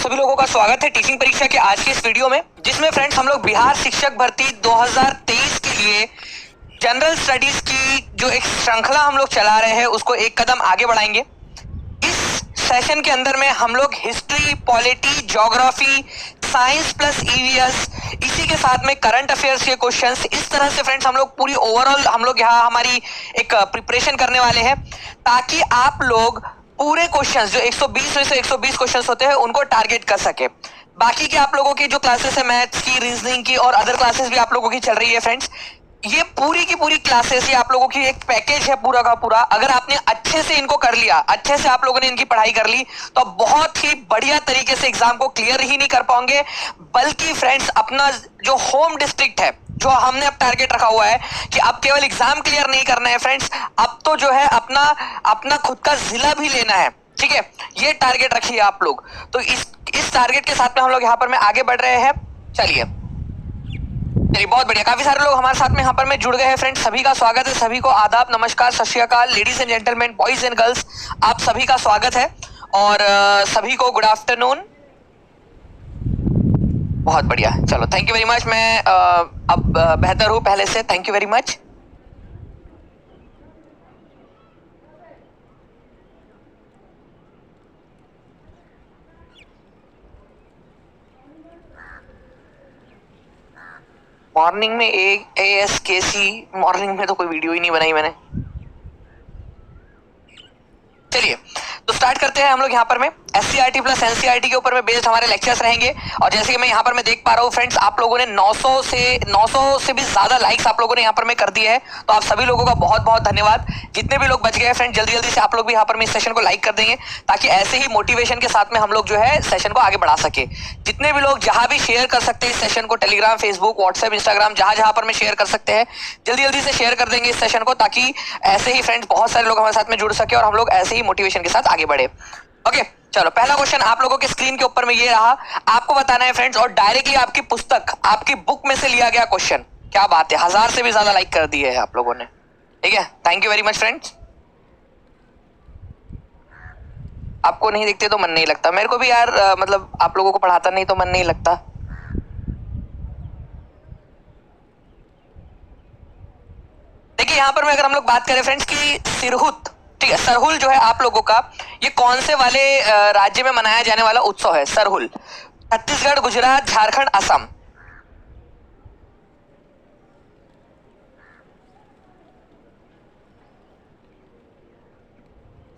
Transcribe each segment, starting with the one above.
सभी लोगों का स्वागत है टीचिंग परीक्षा के आज की इस वीडियो में, जिसमें फ्रेंड्स हम लोग बिहार शिक्षक भर्ती 2023 के लिए जनरल स्टडीज की जो एक श्रृंखला हम लोग चला रहे हैं उसको एक कदम आगे बढ़ाएंगे। इस सेशन के अंदर में हम लोग history, polity, geography, science plus EVS, इसी के साथ में करंट अफेयर्स के क्वेश्चंस, इस तरह से फ्रेंड्स हम लोग पूरी ओवरऑल हम लोग यहाँ हमारी एक प्रिपरेशन करने वाले हैं, ताकि आप लोग पूरे क्वेश्चंस जो 120 में से 120 क्वेश्चंस होते हैं उनको टारगेट कर सके। बाकी के आप लोगों की जो क्लासेस है मैथ्स की, रीजनिंग की और अदर क्लासेस भी आप लोगों की चल रही है फ्रेंड्स, ये पूरी की पूरी क्लासेस, ये आप लोगों की एक पैकेज है पूरा का पूरा। अगर आपने अच्छे से इनको कर लिया, अच्छे से आप लोगों ने इनकी पढ़ाई कर ली, तो बहुत ही बढ़िया तरीके से एग्जाम को क्लियर ही नहीं कर पाओगे, बल्कि फ्रेंड्स अपना जो होम डिस्ट्रिक्ट है, जो हमने अब टारगेट रखा हुआ है कि अब केवल एग्जाम क्लियर नहीं करना है फ्रेंड्स, अब तो जो है अपना खुद का जिला भी लेना है। ठीक है, ये टारगेट रखिए आप लोग। तो इस टारगेट के साथ में हम लोग यहाँ पर में आगे बढ़ रहे हैं। चलिए बहुत बढ़िया, काफी सारे लोग हमारे साथ में यहाँ पर में जुड़ गए हैं फ्रेंड्स। सभी का स्वागत है, सभी को आदाब, नमस्कार, सत श्री अकाल, ladies and gentleman, boys and girls, आप सभी का स्वागत है और सभी को गुड आफ्टरनून। बहुत बढ़िया, चलो थैंक यू वेरी मच। मैं अब बेहतर हूँ पहले से, thank you very much. Morning में ASKC, मॉर्निंग में तो कोई वीडियो ही नहीं बनाई मैंने। चलिए तो स्टार्ट करते हैं हम लोग यहाँ पर में SCERT प्लस NCERT के ऊपर में बेस्ड हमारे लेक्चर्स रहेंगे। और जैसे कि मैं यहाँ पर मैं देख पा रहा हूँ फ्रेंड्स, आप लोगों ने 900 से भी ज्यादा लाइक्स आप लोगों ने यहाँ पर में कर दिए हैं, तो आप सभी लोगों का बहुत बहुत धन्यवाद। जितने भी लोग बच गए फ्रेंड, जल्दी जल्दी से आप लोग भी यहाँ पर में इस सेशन को लाइक कर देंगे, ताकि ऐसे ही मोटिवेशन के साथ में हम लोग जो है सेशन को आगे बढ़ा सके। जितने भी लोग जहां भी शेयर कर सकते हैं इस सेशन को, टेलीग्राम, फेसबुक, व्हाट्सएप, इंस्टाग्राम, जहां पर में शेयर कर सकते हैं, जल्दी जल्दी से शेयर कर देंगे इस सेशन को, ताकि ऐसे ही फ्रेंड्स बहुत सारे लोग हमारे साथ में जुड़ सके और हम लोग ऐसे ही मोटिवेशन के साथ आगे बढ़े। ओके चलो, पहला क्वेश्चन आप लोगों के स्क्रीन के ऊपर में ये रहा, आपको बताना है फ्रेंड्स, और डायरेक्टली आपकी पुस्तक, आपकी बुक में से लिया गया क्वेश्चन। क्या बात है, 1000 से भी ज्यादा लाइक कर दिए हैं आप लोगों ने। ठीक है, thank you very much friends. आपको नहीं देखते तो मन नहीं लगता, मेरे को भी यार मतलब आप लोगों को पढ़ाता नहीं तो मन नहीं लगता। देखिए यहाँ पर मैं अगर हम लोग बात करें फ्रेंड्स की सिरहुत, ठीक है, सरहुल जो है आप लोगों का, ये कौन से वाले राज्य में मनाया जाने वाला उत्सव है? सरहुल, छत्तीसगढ़, गुजरात, झारखंड, असम।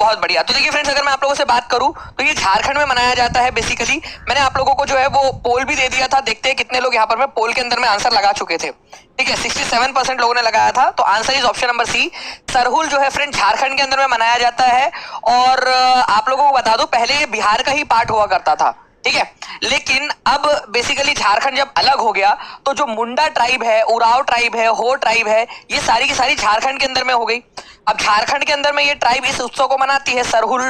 बहुत बढ़िया। तो देखिए फ्रेंड्स, अगर मैं आप लोगों से बात करूं तो ये झारखंड में मनाया जाता है बेसिकली। मैंने आप लोगों को जो है वो पोल भी दे दिया था, देखते हैं कितने लोग यहाँ पर में पोल के अंदर में आंसर लगा चुके थे। ठीक है, 67% लोगों ने लगाया था, तो answer is option number C. Sarhul जो है फ्रेंड झारखंड के अंदर में मनाया जाता है। और आप लोगों को बता दूं, पहले ये बिहार का ही पार्ट हुआ करता था। ठीक है, लेकिन अब बेसिकली झारखंड जब अलग हो गया, तो जो मुंडा ट्राइब है, उराव ट्राइब है, हो ट्राइब है, ये सारी की सारी झारखंड के अंदर में हो गई। अब झारखंड के अंदर में ये ट्राइब इस उत्सव को मनाती है, सरहुल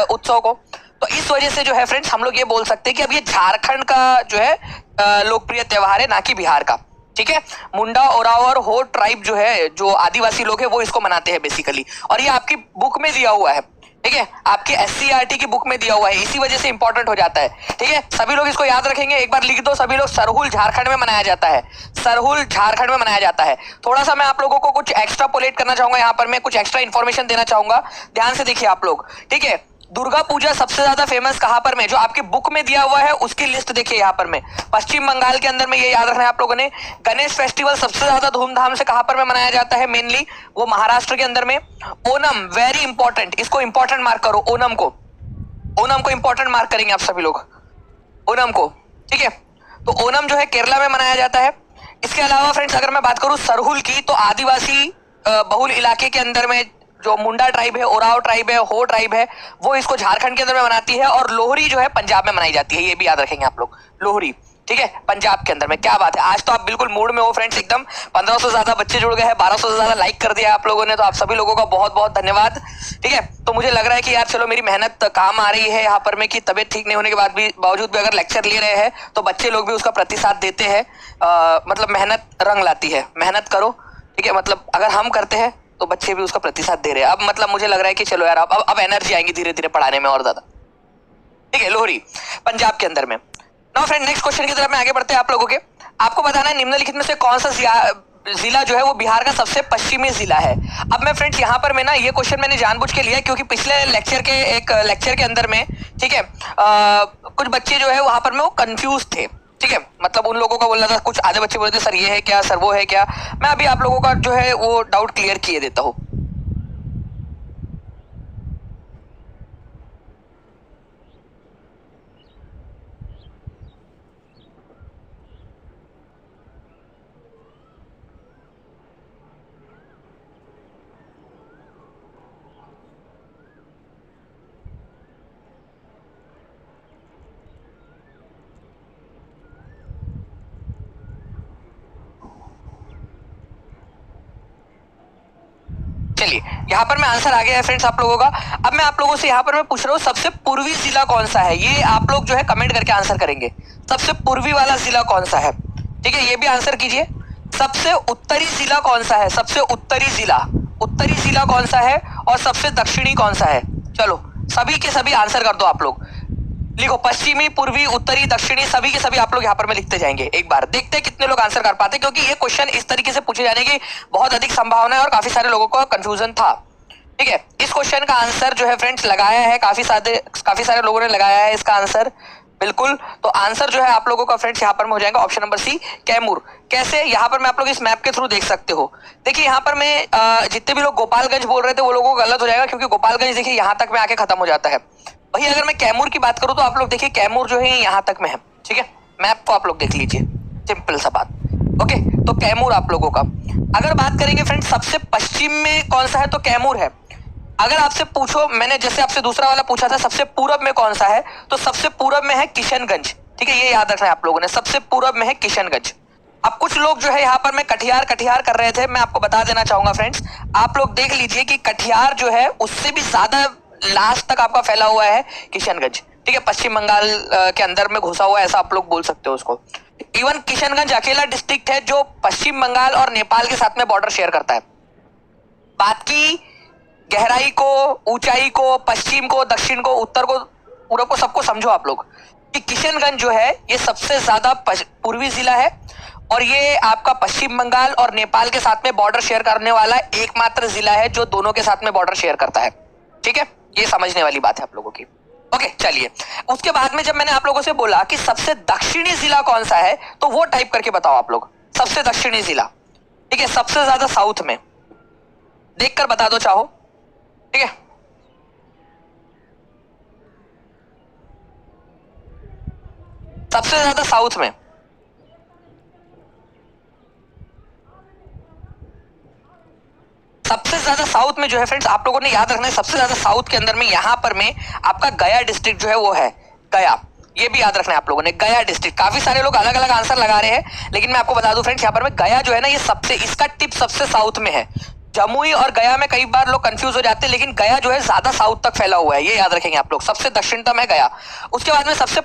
उत्सव को। तो इस वजह से जो है फ्रेंड्स हम लोग ये बोल सकते हैं कि अब ये झारखंड का जो है लोकप्रिय त्योहार है, ना कि बिहार का। ठीक है, मुंडा, ओराव और हो ट्राइब जो है, जो आदिवासी लोग है, वो इसको मनाते हैं बेसिकली। और ये आपकी बुक में दिया हुआ है, ठीक है, आपके SCERT की बुक में दिया हुआ है, इसी वजह से इंपॉर्टेंट हो जाता है। ठीक है, सभी लोग इसको याद रखेंगे, एक बार लिख दो सभी लोग, सरहुल झारखंड में मनाया जाता है, सरहुल झारखंड में मनाया जाता है। थोड़ा सा मैं आप लोगों को कुछ एक्स्ट्रा पोलेट करना चाहूंगा, यहाँ पर मैं कुछ एक्स्ट्रा इन्फॉर्मेशन देना चाहूंगा, ध्यान से देखिए आप लोग। ठीक है, दुर्गा पूजा सबसे ज्यादा फेमस कहां पर में, जो आपकी बुक में दिया हुआ है उसकी लिस्ट देखिए यहाँ पर में, पश्चिम बंगाल के अंदर में, ये याद रखना है आप लोगों ने। गणेश फेस्टिवल सबसे ज्यादा धूमधाम से कहां पर में मनाया जाता है, मेनली वो महाराष्ट्र के अंदर में। ओनम वेरी इंपॉर्टेंट, इसको इंपॉर्टेंट मार्क करो, ओनम को इंपॉर्टेंट मार्क करेंगे आप सभी लोग, ओनम को। ठीक है, तो ओनम जो है केरला में मनाया जाता है। इसके अलावा फ्रेंड्स अगर मैं बात करूं सरहुल की, तो आदिवासी बहुल इलाके के अंदर में जो मुंडा ट्राइब है, ओराव ट्राइब है, हो ट्राइब है, वो इसको झारखंड के अंदर में मनाती है। और लोहरी जो है पंजाब में मनाई जाती है, ये भी याद रखेंगे आप लोग, लोहरी। ठीक है, पंजाब के अंदर में। क्या बात है, आज तो आप बिल्कुल मूड में हो फ्रेंड्स एकदम। 1500 से ज्यादा बच्चे जुड़ गए हैं, 1200 से ज्यादा लाइक कर दिया आप लोगों ने, तो आप सभी लोगों का बहुत बहुत धन्यवाद। ठीक है, तो मुझे लग रहा है कि यार चलो मेरी मेहनत काम आ रही है यहाँ पर में, कि तबियत ठीक नहीं होने के बावजूद भी अगर लेक्चर ले रहे हैं तो बच्चे लोग भी उसका प्रतिसाद देते हैं। मतलब मेहनत रंग लाती है, मेहनत करो। ठीक है, मतलब अगर हम करते हैं तो बच्चे भी उसका प्रतिसाद दे रहे हैं। अब मतलब मुझे लग रहा है कि चलो यार अब एनर्जी आएंगी धीरे धीरे पढ़ाने में और ज्यादा। ठीक है, लोहरी पंजाब के अंदर में। नाउ फ्रेंड नेक्स्ट क्वेश्चन की तरफ में आगे बढ़ते हैं आप लोगों के। आपको बताना है निम्नलिखित में से कौन सा जिला जो है वो बिहार का सबसे पश्चिमी जिला है। अब मैं फ्रेंड्स यहाँ पर मैं ना ये क्वेश्चन मैंने जानबूझ के लिया क्योंकि पिछले लेक्चर के अंदर में, ठीक है, कुछ बच्चे जो है वहां पर में वो कंफ्यूज थे, ठीक है, मतलब उन लोगों का बोलना था, कुछ आधे बच्चे बोलते सर ये है क्या, सर वो है क्या। मैं अभी आप लोगों का जो है वो डाउट क्लियर किए देता हूँ। चलिए यहाँ पर मैं आंसर आ गया है फ्रेंड्स आप लोगों का। अब मैं आप लोगों से यहाँ पर मैं पूछ रहा हूँ सबसे पूर्वी जिला कौन सा है। ये आप लोग जो है कमेंट करके आंसर करेंगे, सबसे पूर्वी वाला जिला कौन सा है, ठीक है, ये भी आंसर कीजिए। सबसे उत्तरी जिला कौन सा है, सबसे उत्तरी जिला कौन सा है, और सबसे दक्षिणी कौन सा है। चलो सभी के सभी आंसर कर दो आप लोग, लिखो पश्चिमी, पूर्वी, उत्तरी, दक्षिणी, सभी के सभी आप लोग यहाँ पर में लिखते जाएंगे। एक बार देखते हैं कितने लोग आंसर कर पाते, क्योंकि ये क्वेश्चन इस तरीके से पूछे जाने की बहुत अधिक संभावना है और काफी सारे लोगों को कंफ्यूजन था, ठीक है। इस क्वेश्चन का आंसर जो है फ्रेंड्स लगाया है, काफी सारे लोगों ने लगाया है इसका आंसर, बिल्कुल। तो आंसर जो है आप लोगों का फ्रेंड्स यहाँ पर में हो जाएगा ऑप्शन नंबर सी, कैमूर। कैसे, यहाँ पर मैं आप लोग इस मैप के थ्रू देख सकते हो। देखिए यहाँ पर मैं जितने भी लोग गोपालगंज बोल रहे थे वो लोगों को गलत हो जाएगा, क्योंकि गोपालगंज देखिए यहाँ तक में आके खत्म हो जाता है। वही अगर मैं कैमूर की बात करूं तो आप लोग देखिए कैमूर जो है यहाँ तक में है, ठीक है। मैप को आप लोग देख लीजिए, सिंपल सा बात, ओके। तो कैमूर आप लोगों का। अगर बात करेंगे फ्रेंड्स सबसे पश्चिम में कौन सा है, तो कैमूर है। अगर आपसे पूछो, मैंने जैसे आपसे दूसरा वाला पूछा था सबसे पूरब में कौन सा है, तो सबसे पूरब में है किशनगंज, ठीक है, ये याद रखना है आप लोगों ने, सबसे पूरब में है किशनगंज। अब कुछ लोग जो है यहाँ पर मैं कटिहार कर रहे थे, मैं आपको बता देना चाहूंगा फ्रेंड्स, आप लोग देख लीजिए कि कटिहार जो है उससे भी ज्यादा लास्ट तक आपका फैला हुआ है किशनगंज, ठीक है, पश्चिम बंगाल के अंदर में घुसा हुआ है, ऐसा आप लोग बोल सकते हो उसको। इवन किशनगंज अकेला डिस्ट्रिक्ट है जो पश्चिम बंगाल और नेपाल के साथ में बॉर्डर शेयर करता है। बात की गहराई को, ऊंचाई को, पश्चिम को, दक्षिण को, उत्तर को, पूरब को, सबको समझो आप लोग कि किशनगंज जो है ये सबसे ज्यादा पूर्वी जिला है और ये आपका पश्चिम बंगाल और नेपाल के साथ में बॉर्डर शेयर करने वाला एकमात्र जिला है जो दोनों के साथ में बॉर्डर शेयर करता है, ठीक है। ये समझने वाली बात है आप लोगों की, ओके। चलिए उसके बाद में जब मैंने आप लोगों से बोला कि सबसे दक्षिणी जिला कौन सा है, तो वो टाइप करके बताओ आप लोग, सबसे दक्षिणी जिला, ठीक है, सबसे ज्यादा साउथ में, देखकर बता दो चाहो, ठीक है। सबसे ज्यादा साउथ में, सबसे ज्यादा साउथ में जो है फ्रेंड्स आप लोगों ने याद रखना है, सबसे ज्यादा साउथ के अंदर में यहां पर में आपका गया डिस्ट्रिक्ट जो है वो है, गया, ये भी याद रखना है आप लोगों ने, गया डिस्ट्रिक्ट। काफी सारे लोग अलग अलग आंसर लगा रहे हैं, लेकिन मैं आपको बता दूं फ्रेंड्स यहाँ पर में गया जो है ना ये सबसे, इसका टिप सबसे साउथ में है। जमुई और गया में कई बार लोग कंफ्यूज हो जाते हैं, लेकिन गया जो है ज्यादा साउथ तक फैला हुआ है, ये याद रखेंगे आप लोग। सबसे दक्षिणतम है गया। उसके बाद में सबसे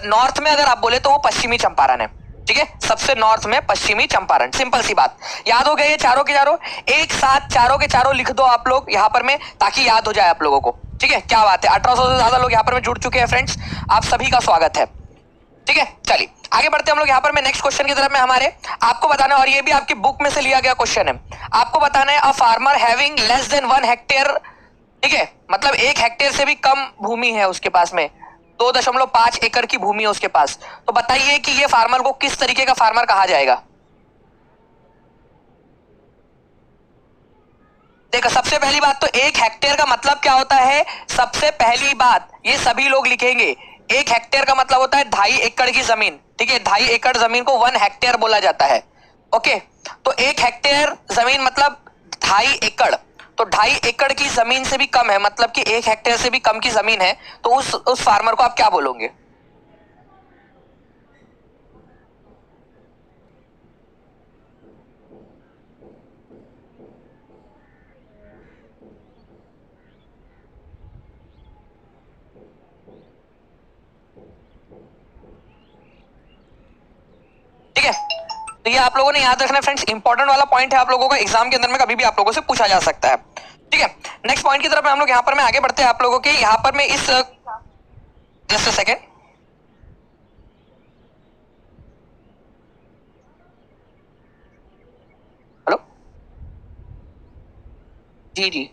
नॉर्थ में अगर आप बोले तो वो पश्चिमी चंपारण है, ठीक है, सबसे नॉर्थ में पश्चिमी चंपारण। सिंपल सी बात, याद हो गया ये चारों के चारों, एक साथ चारों के चारों लिख दो आप लोग यहाँ पर में, ताकि याद हो जाए आप लोगों को, ठीक है। क्या बात है, 1800 से ज्यादा लोग यहाँ पर में जुड़ चुके हैं फ्रेंड्स, आप सभी का स्वागत है, ठीक है। चलिए आगे बढ़ते हम लोग यहाँ पर में नेक्स्ट क्वेश्चन की तरफ में हमारे। आपको बताना है, और ये भी आपकी बुक में से लिया गया क्वेश्चन है, आपको बताना है a farmer having less than 1 hectare, ठीक है, मतलब 1 हेक्टेयर से भी कम भूमि है उसके पास में, 2.5 एकड़ की भूमि है उसके पास, तो बताइए कि ये फार्मर को किस तरीके का फार्मर कहा जाएगा। देखो सबसे पहली बात तो 1 हेक्टेयर का मतलब क्या होता है, सबसे पहली बात ये सभी लोग लिखेंगे, 1 हेक्टेयर का मतलब होता है 2.5 एकड़ की जमीन, ठीक है, 2.5 एकड़ जमीन को 1 हेक्टेयर बोला जाता है, ओके। तो 1 हेक्टेयर जमीन मतलब 2.5 एकड़, तो 2.5 एकड़ की जमीन से भी कम है, मतलब कि 1 हेक्टेयर से भी कम की जमीन है, तो उस फार्मर को आप क्या बोलोगे। ठीक है, तो ये आप लोगों ने याद रखना है फ्रेंड्स, इंपॉर्टेंट वाला पॉइंट है आप लोगों को, एग्जाम के अंदर में कभी भी आप लोगों से पूछा जा सकता है, ठीक है। नेक्स्ट पॉइंट की तरफ हम लोग यहाँ पर में आगे बढ़ते हैं आप लोगों के, यहाँ पर में इस जस्ट अ सेकेंड। हेलो जी जी,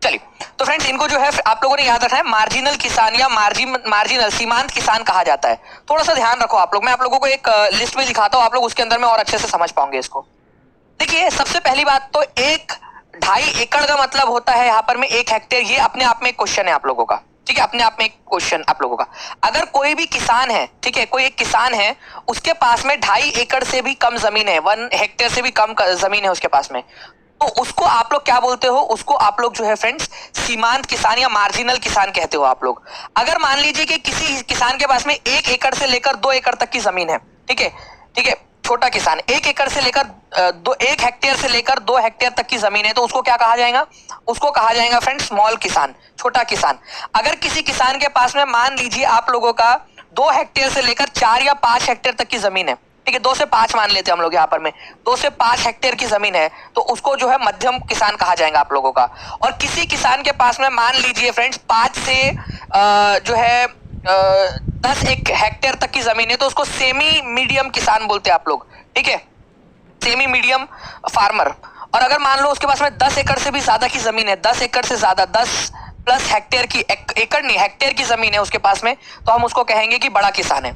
चलिए। तो फ्रेंड्स इनको जो है आप लोगों ने याद रखना है, मार्जिनल किसान या मार्जिनल सीमांत किसान कहा जाता है। थोड़ा सा ध्यान रखो आप लोग, मैं आप लोगों को एक लिस्ट में दिखाता हूँ, आप लोग उसके अंदर में और अच्छे से समझ पाओगे इसको। देखिए सबसे पहली बात तो 1.5 एकड़ का मतलब होता है यहाँ पर में 1 हेक्टेयर। ये अपने आप में एक क्वेश्चन है आप लोगों का, ठीक है, अपने आप में एक क्वेश्चन आप लोगों का। अगर कोई भी किसान है, ठीक है, कोई एक किसान है, उसके पास में 2.5 एकड़ से भी कम जमीन है, 1 हेक्टेयर से भी कम जमीन है उसके पास में, तो उसको आप लोग क्या बोलते हो? उसको आप लोग जो है फ्रेंड्स सीमांत किसान या मार्जिनल किसान कहते हो आप लोग। अगर मान लीजिए कि किसी किसान के पास में 1 एकड़ से लेकर 2 एकड़ तक की जमीन है, ठीक है, ठीक है, छोटा किसान 1 एकड़ से लेकर 1 हेक्टेयर से लेकर 2 हेक्टेयर तक की जमीन है, तो उसको क्या कहा जाएगा? उसको कहा जाएगा फ्रेंड्स स्मॉल किसान, छोटा किसान। अगर किसी किसान के पास में मान लीजिए आप लोगों का 2 हेक्टेयर से लेकर 4 या 5 हेक्टेयर तक की जमीन है, ठीक है, 2 से 5 मान लेते हैं हम लोग यहाँ पर में, 2 से 5 हेक्टेयर की जमीन है, तो उसको जो है मध्यम किसान कहा जाएगा आप लोगों का। और किसी किसान के पास में मान लीजिए फ्रेंड्स 5 से जो है 10 हेक्टेयर तक की जमीन है, तो उसको सेमी मीडियम किसान बोलते हैं आप लोग, ठीक है, सेमी मीडियम फार्मर। और अगर मान लो उसके पास में 10 एकड़ से भी ज्यादा की जमीन है, 10 एकड़ से ज्यादा, 10+ हेक्टेयर की, एकड़ नहीं हेक्टेयर की जमीन है उसके पास में, तो हम उसको कहेंगे कि बड़ा किसान है।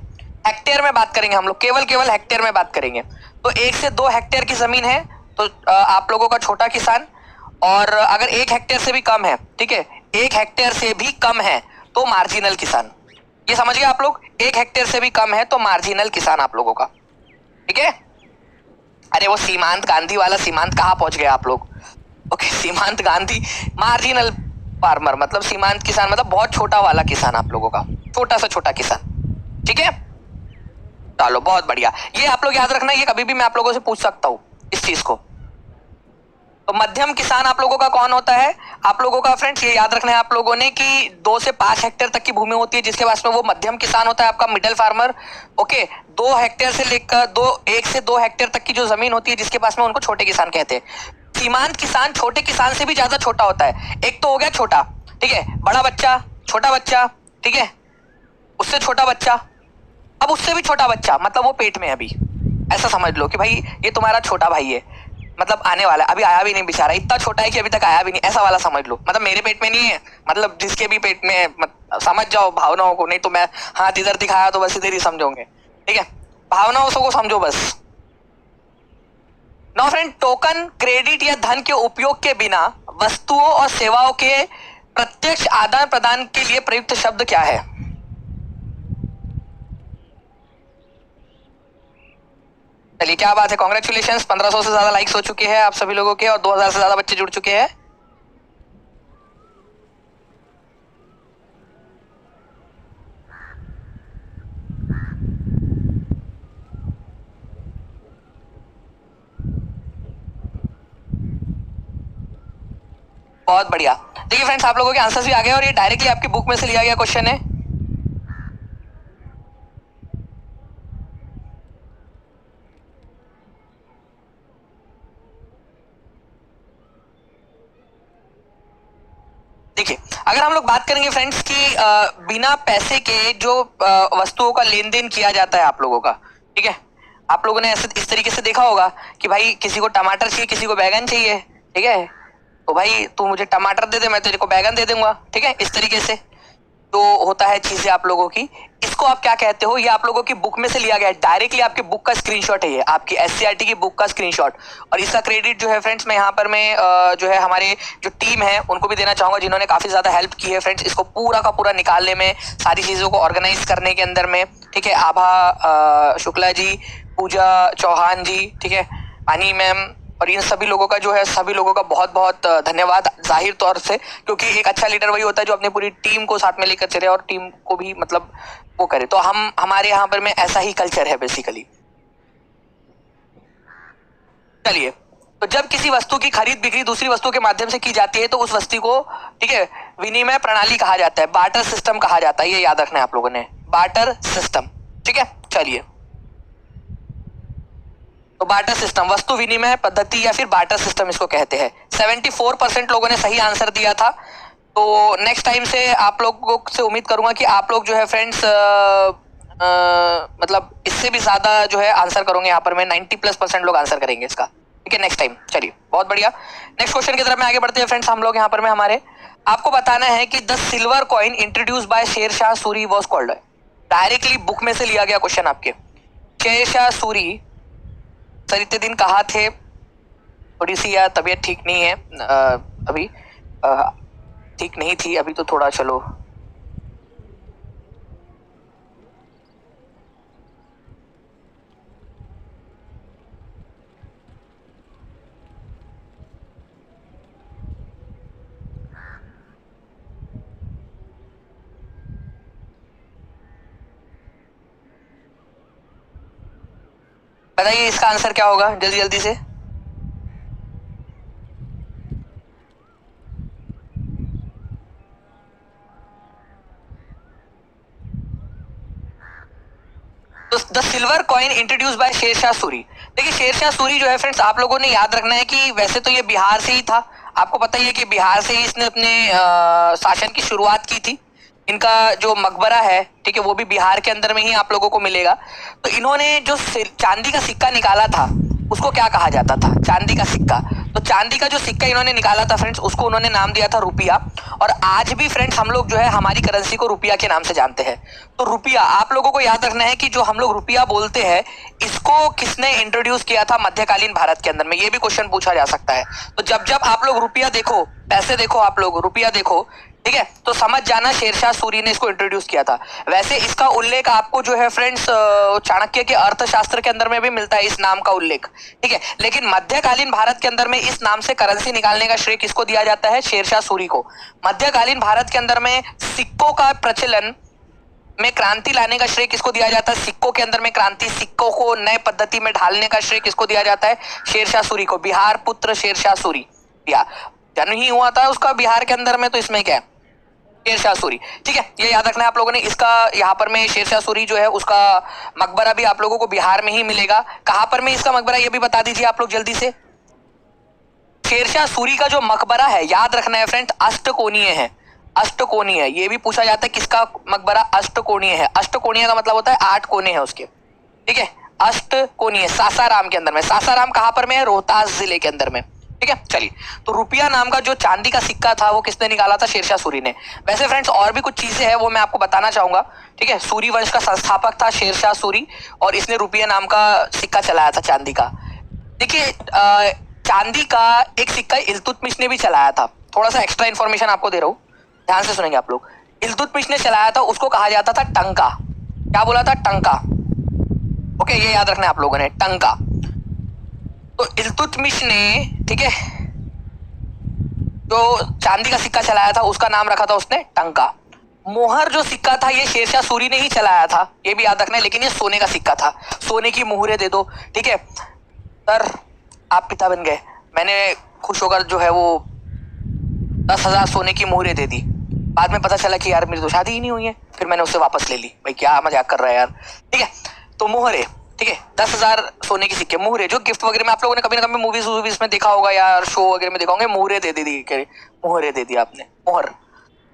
हेक्टेयर में बात करेंगे हम लोग, केवल हेक्टेयर में बात करेंगे। तो 1 से 2 हेक्टेयर की जमीन है तो आप लोगों का छोटा किसान। और अगर 1 हेक्टेयर से भी कम है, ठीक है, 1 हेक्टेयर से भी कम है तो मार्जिनल किसान। ये समझ गए आप लोग? 1 हेक्टेयर से भी कम है तो मार्जिनल किसान आप लोगों का, ठीक है। अरे वो सीमांत गांधी वाला सीमांत कहाँ पहुंच गए आप लोग? ओके, सीमांत गांधी मार्जिनल फार्मर मतलब सीमांत किसान मतलब बहुत छोटा वाला किसान आप लोगों का, छोटा सा छोटा किसान, ठीक है। चलो बहुत बढ़िया, ये आप लोग याद रखना, ये कभी भी मैं आप लोगों से पूछ सकता हूँ इस चीज को। तो मध्यम किसान आप लोगों का कौन होता है? आप लोगों का फ्रेंड्स ये याद रखना है आप लोगों ने कि 2 से 5 हेक्टेयर तक की भूमि होती है जिसके पास में, वो मध्यम किसान होता है आपका, मिडिल फार्मर। ओके, 2 हेक्टेयर से लेकर 1 से 2 हेक्टेयर तक की जो जमीन होती है जिसके पास में, उनको छोटे किसान कहते हैं। सीमांत किसान छोटे किसान से भी ज्यादा छोटा होता है। एक तो हो गया छोटा, ठीक है, बड़ा बच्चा, छोटा बच्चा, ठीक है, उससे छोटा बच्चा, अब उससे भी छोटा बच्चा, मतलब वो पेट में है अभी। ऐसा समझ लो कि भाई ये तुम्हारा छोटा भाई है, मतलब आने वाला, अभी आया भी नहीं बेचारा, इतना छोटा है कि अभी तक आया भी नहीं, ऐसा वाला समझ लो। मतलब मेरे पेट में नहीं है, मतलब जिसके भी पेट में है, समझ जाओ भावनाओं को, नहीं तो मैं हाथ इधर दिखाया तो बस इधर ही समझोगे, ठीक है, भावनाओं को समझो बस। नो फ्रेंड, टोकन, क्रेडिट या धन के उपयोग के बिना वस्तुओं और सेवाओं के प्रत्यक्ष आदान प्रदान के लिए प्रयुक्त शब्द क्या है? चलिए क्या बात है, कॉन्ग्रेचुलेशन, 1500 से ज्यादा लाइक्स हो चुके हैं आप सभी लोगों के और 2000 से ज्यादा बच्चे जुड़ चुके हैं। बहुत बढ़िया। देखिए फ्रेंड्स आप लोगों के आंसर्स भी आ गए और ये डायरेक्टली आपकी बुक में से लिया गया क्वेश्चन है। देखिए अगर हम लोग बात करेंगे फ्रेंड्स कि बिना पैसे के जो वस्तुओं का लेन देन किया जाता है आप लोगों का, ठीक है, आप लोगों ने ऐसे इस तरीके से देखा होगा कि भाई किसी को टमाटर चाहिए, किसी को बैगन चाहिए, ठीक है, तो भाई तू मुझे टमाटर दे दे, मैं तेरे को बैगन दे दूंगा, ठीक है, इस तरीके से जो होता है चीजें आप लोगों की, इसको आप क्या कहते हो? ये आप लोगों की बुक में से लिया गया है, डायरेक्टली आपकी बुक का स्क्रीनशॉट है, ये आपकी एससीईआरटी की बुक का स्क्रीनशॉट। और इसका क्रेडिट जो है फ्रेंड्स मैं यहाँ पर मैं जो है हमारे जो टीम है उनको भी देना चाहूंगा, जिन्होंने काफी ज्यादा हेल्प की है फ्रेंड्स इसको पूरा का पूरा निकालने में, सारी चीजों को ऑर्गेनाइज करने के अंदर में, ठीक है। आभा शुक्ला जी, पूजा चौहान जी, ठीक है, पानी मैम, और इन सभी लोगों का जो है, सभी लोगों का बहुत बहुत धन्यवाद जाहिर तौर से, क्योंकि एक अच्छा लीडर वही होता है जो अपनी पूरी टीम को साथ में लेकर चले और टीम को भी मतलब वो करे। तो हमारे यहाँ पर में ऐसा ही कल्चर है बेसिकली। चलिए, तो जब किसी वस्तु की खरीद बिक्री दूसरी वस्तु के माध्यम से की जाती है तो उस वस्तु को, ठीक है, विनिमय प्रणाली कहा जाता है, बार्टर सिस्टम कहा जाता है, ये याद रखना है आप लोगों ने, बार्टर सिस्टम, ठीक है। चलिए तो बार्टर सिस्टम, वस्तु विनिमय पद्धति या फिर बार्टर सिस्टम इसको कहते हैं। 74% लोगों ने सही आंसर दिया था। तो नेक्स्ट टाइम से आप लोगों से उम्मीद करूंगा कि आप लोग जो है फ्रेंड्स मतलब इससे भी ज्यादा जो है आंसर करोगे। यहाँ पर मैं 90+% लोग आंसर करेंगे इसका, ठीक है नेक्स्ट टाइम। चलिए बहुत बढ़िया, नेक्स्ट क्वेश्चन की तरफ में आगे बढ़ते हैं फ्रेंड्स। हम लोग यहाँ पर में हमारे आपको बताना है कि the silver coin introduce by Sher Shah Suri was called. Directly book में से लिया गया क्वेश्चन आपके। शेर शाह सूरी सर इतने दिन कहाँ थे, थोड़ी सी यार तबीयत ठीक नहीं है अभी, ठीक नहीं थी अभी तो थोड़ा चलो बताइए इसका आंसर क्या होगा जल्दी जल्दी से। तो the silver coin introduce by Sher Shah Suri. देखिए शेरशाह सूरी जो है फ्रेंड्स आप लोगों ने याद रखना है कि वैसे तो ये बिहार से ही था, आपको पता ही है कि बिहार से ही इसने अपने शासन की शुरुआत की थी। इनका जो मकबरा है ठीक है वो भी बिहार के अंदर में ही आप लोगों को मिलेगा। तो इन्होंने जो चांदी का सिक्का निकाला था उसको क्या कहा जाता था, चांदी का सिक्का। तो चांदी का जो सिक्का इन्होंने निकाला था फ्रेंड्स उसको उन्होंने नाम दिया था रुपया। और आज भी फ्रेंड्स हम लोग जो है हमारी करेंसी को रुपया के नाम से जानते हैं। तो रुपया आप लोगों को याद रखना है कि जो हम लोग रुपया बोलते हैं इसको किसने इंट्रोड्यूस किया था मध्यकालीन भारत के अंदर में, ये भी क्वेश्चन पूछा जा सकता है। तो जब जब आप लोग रुपया देखो, पैसे देखो, आप लोग रुपया देखो ठीक है, तो समझ जाना शेरशाह सूरी ने इसको इंट्रोड्यूस किया था। वैसे इसका उल्लेख आपको जो है फ्रेंड्स चाणक्य के अर्थशास्त्र के अंदर में भी मिलता है इस नाम का उल्लेख, ठीक है। लेकिन मध्यकालीन भारत के अंदर में इस नाम से करेंसी निकालने का श्रेय किसको दिया जाता है, शेरशाह सूरी को। मध्यकालीन भारत के अंदर में सिक्कों का प्रचलन में क्रांति लाने का श्रेय किसको दिया जाता है, सिक्कों के अंदर में क्रांति, सिक्कों को नए पद्धति में ढालने का श्रेय किसको दिया जाता है, शेरशाह सूरी को। बिहार पुत्र शेरशाह सूरी, जन्म ही हुआ था उसका बिहार के अंदर में, तो इसमें क्या है शेरशाह सूरी, ठीक है। ये याद रखना है आप लोगों ने। इसका यहाँ पर में शेरशाह सूरी जो है उसका मकबरा भी आप लोगों को बिहार में ही मिलेगा। कहां पर में इसका मकबरा ये भी बता दीजिए आप लोग जल्दी से। शेरशाह सूरी का जो मकबरा है याद रखना है फ्रेंड अष्टकोणीय है, अष्टकोणीय है। ये भी पूछा जाता है किसका मकबरा अष्टकोणीय है। अष्टकोणीय का मतलब होता है 8 कोने हैं उसके, ठीक है। अष्टकोणीय सासाराम के अंदर में, सासाराम कहां पर में है, रोहतास जिले के अंदर में, ठीक है। चलिए तो रुपया नाम का जो चांदी का सिक्का था वो किसने निकाला था, शेरशाह सूरी ने। वैसे फ्रेंड्स और भी कुछ चीजें हैं वो मैं आपको बताना चाहूंगा, ठीक है। सूरी वंश का संस्थापक था शेरशाह सूरी और इसने रुपया नाम का सिक्का चलाया था चांदी का। देखिए चांदी का एक सिक्का इल्तुतमिश ने भी चलाया था। थोड़ा सा एक्स्ट्रा इन्फॉर्मेशन आपको दे रहा हूँ, ध्यान से सुनेंगे आप लोग। इल्तुतमिश ने चलाया था, उसको कहा जाता था टंका। क्या बोला था, टंका। ओके ये याद रखना है आप लोगों ने, टंका। तो इल्तुतमिश ने ठीक है जो चांदी का सिक्का चलाया था उसका नाम रखा था उसने टंका। मोहर जो सिक्का था ये शेरशाह सूरी ने ही चलाया था, ये भी याद रखना है। लेकिन ये सोने का सिक्का था, सोने की मुहरें दे दो, ठीक है। सर आप पिता बन गए, मैंने खुश होकर जो है वो 10,000 सोने की मुहरें दे दी। बाद में पता चला कि यार मेरी तो शादी ही नहीं हुई है, फिर मैंने उससे वापस ले ली। भाई क्या मजाक कर रहा है यार, ठीक है। तो मोहरे, ठीक है, 10,000 सोने की सिक्के, मुहरे जो गिफ्ट वगैरह में आप लोगों ने कभी ना कभी मूवीज वूवीज में देखा होगा या शो वगैरह में देखा होंगे, मुहरे दे दी, मुहरे दे दी आपने, मोहर।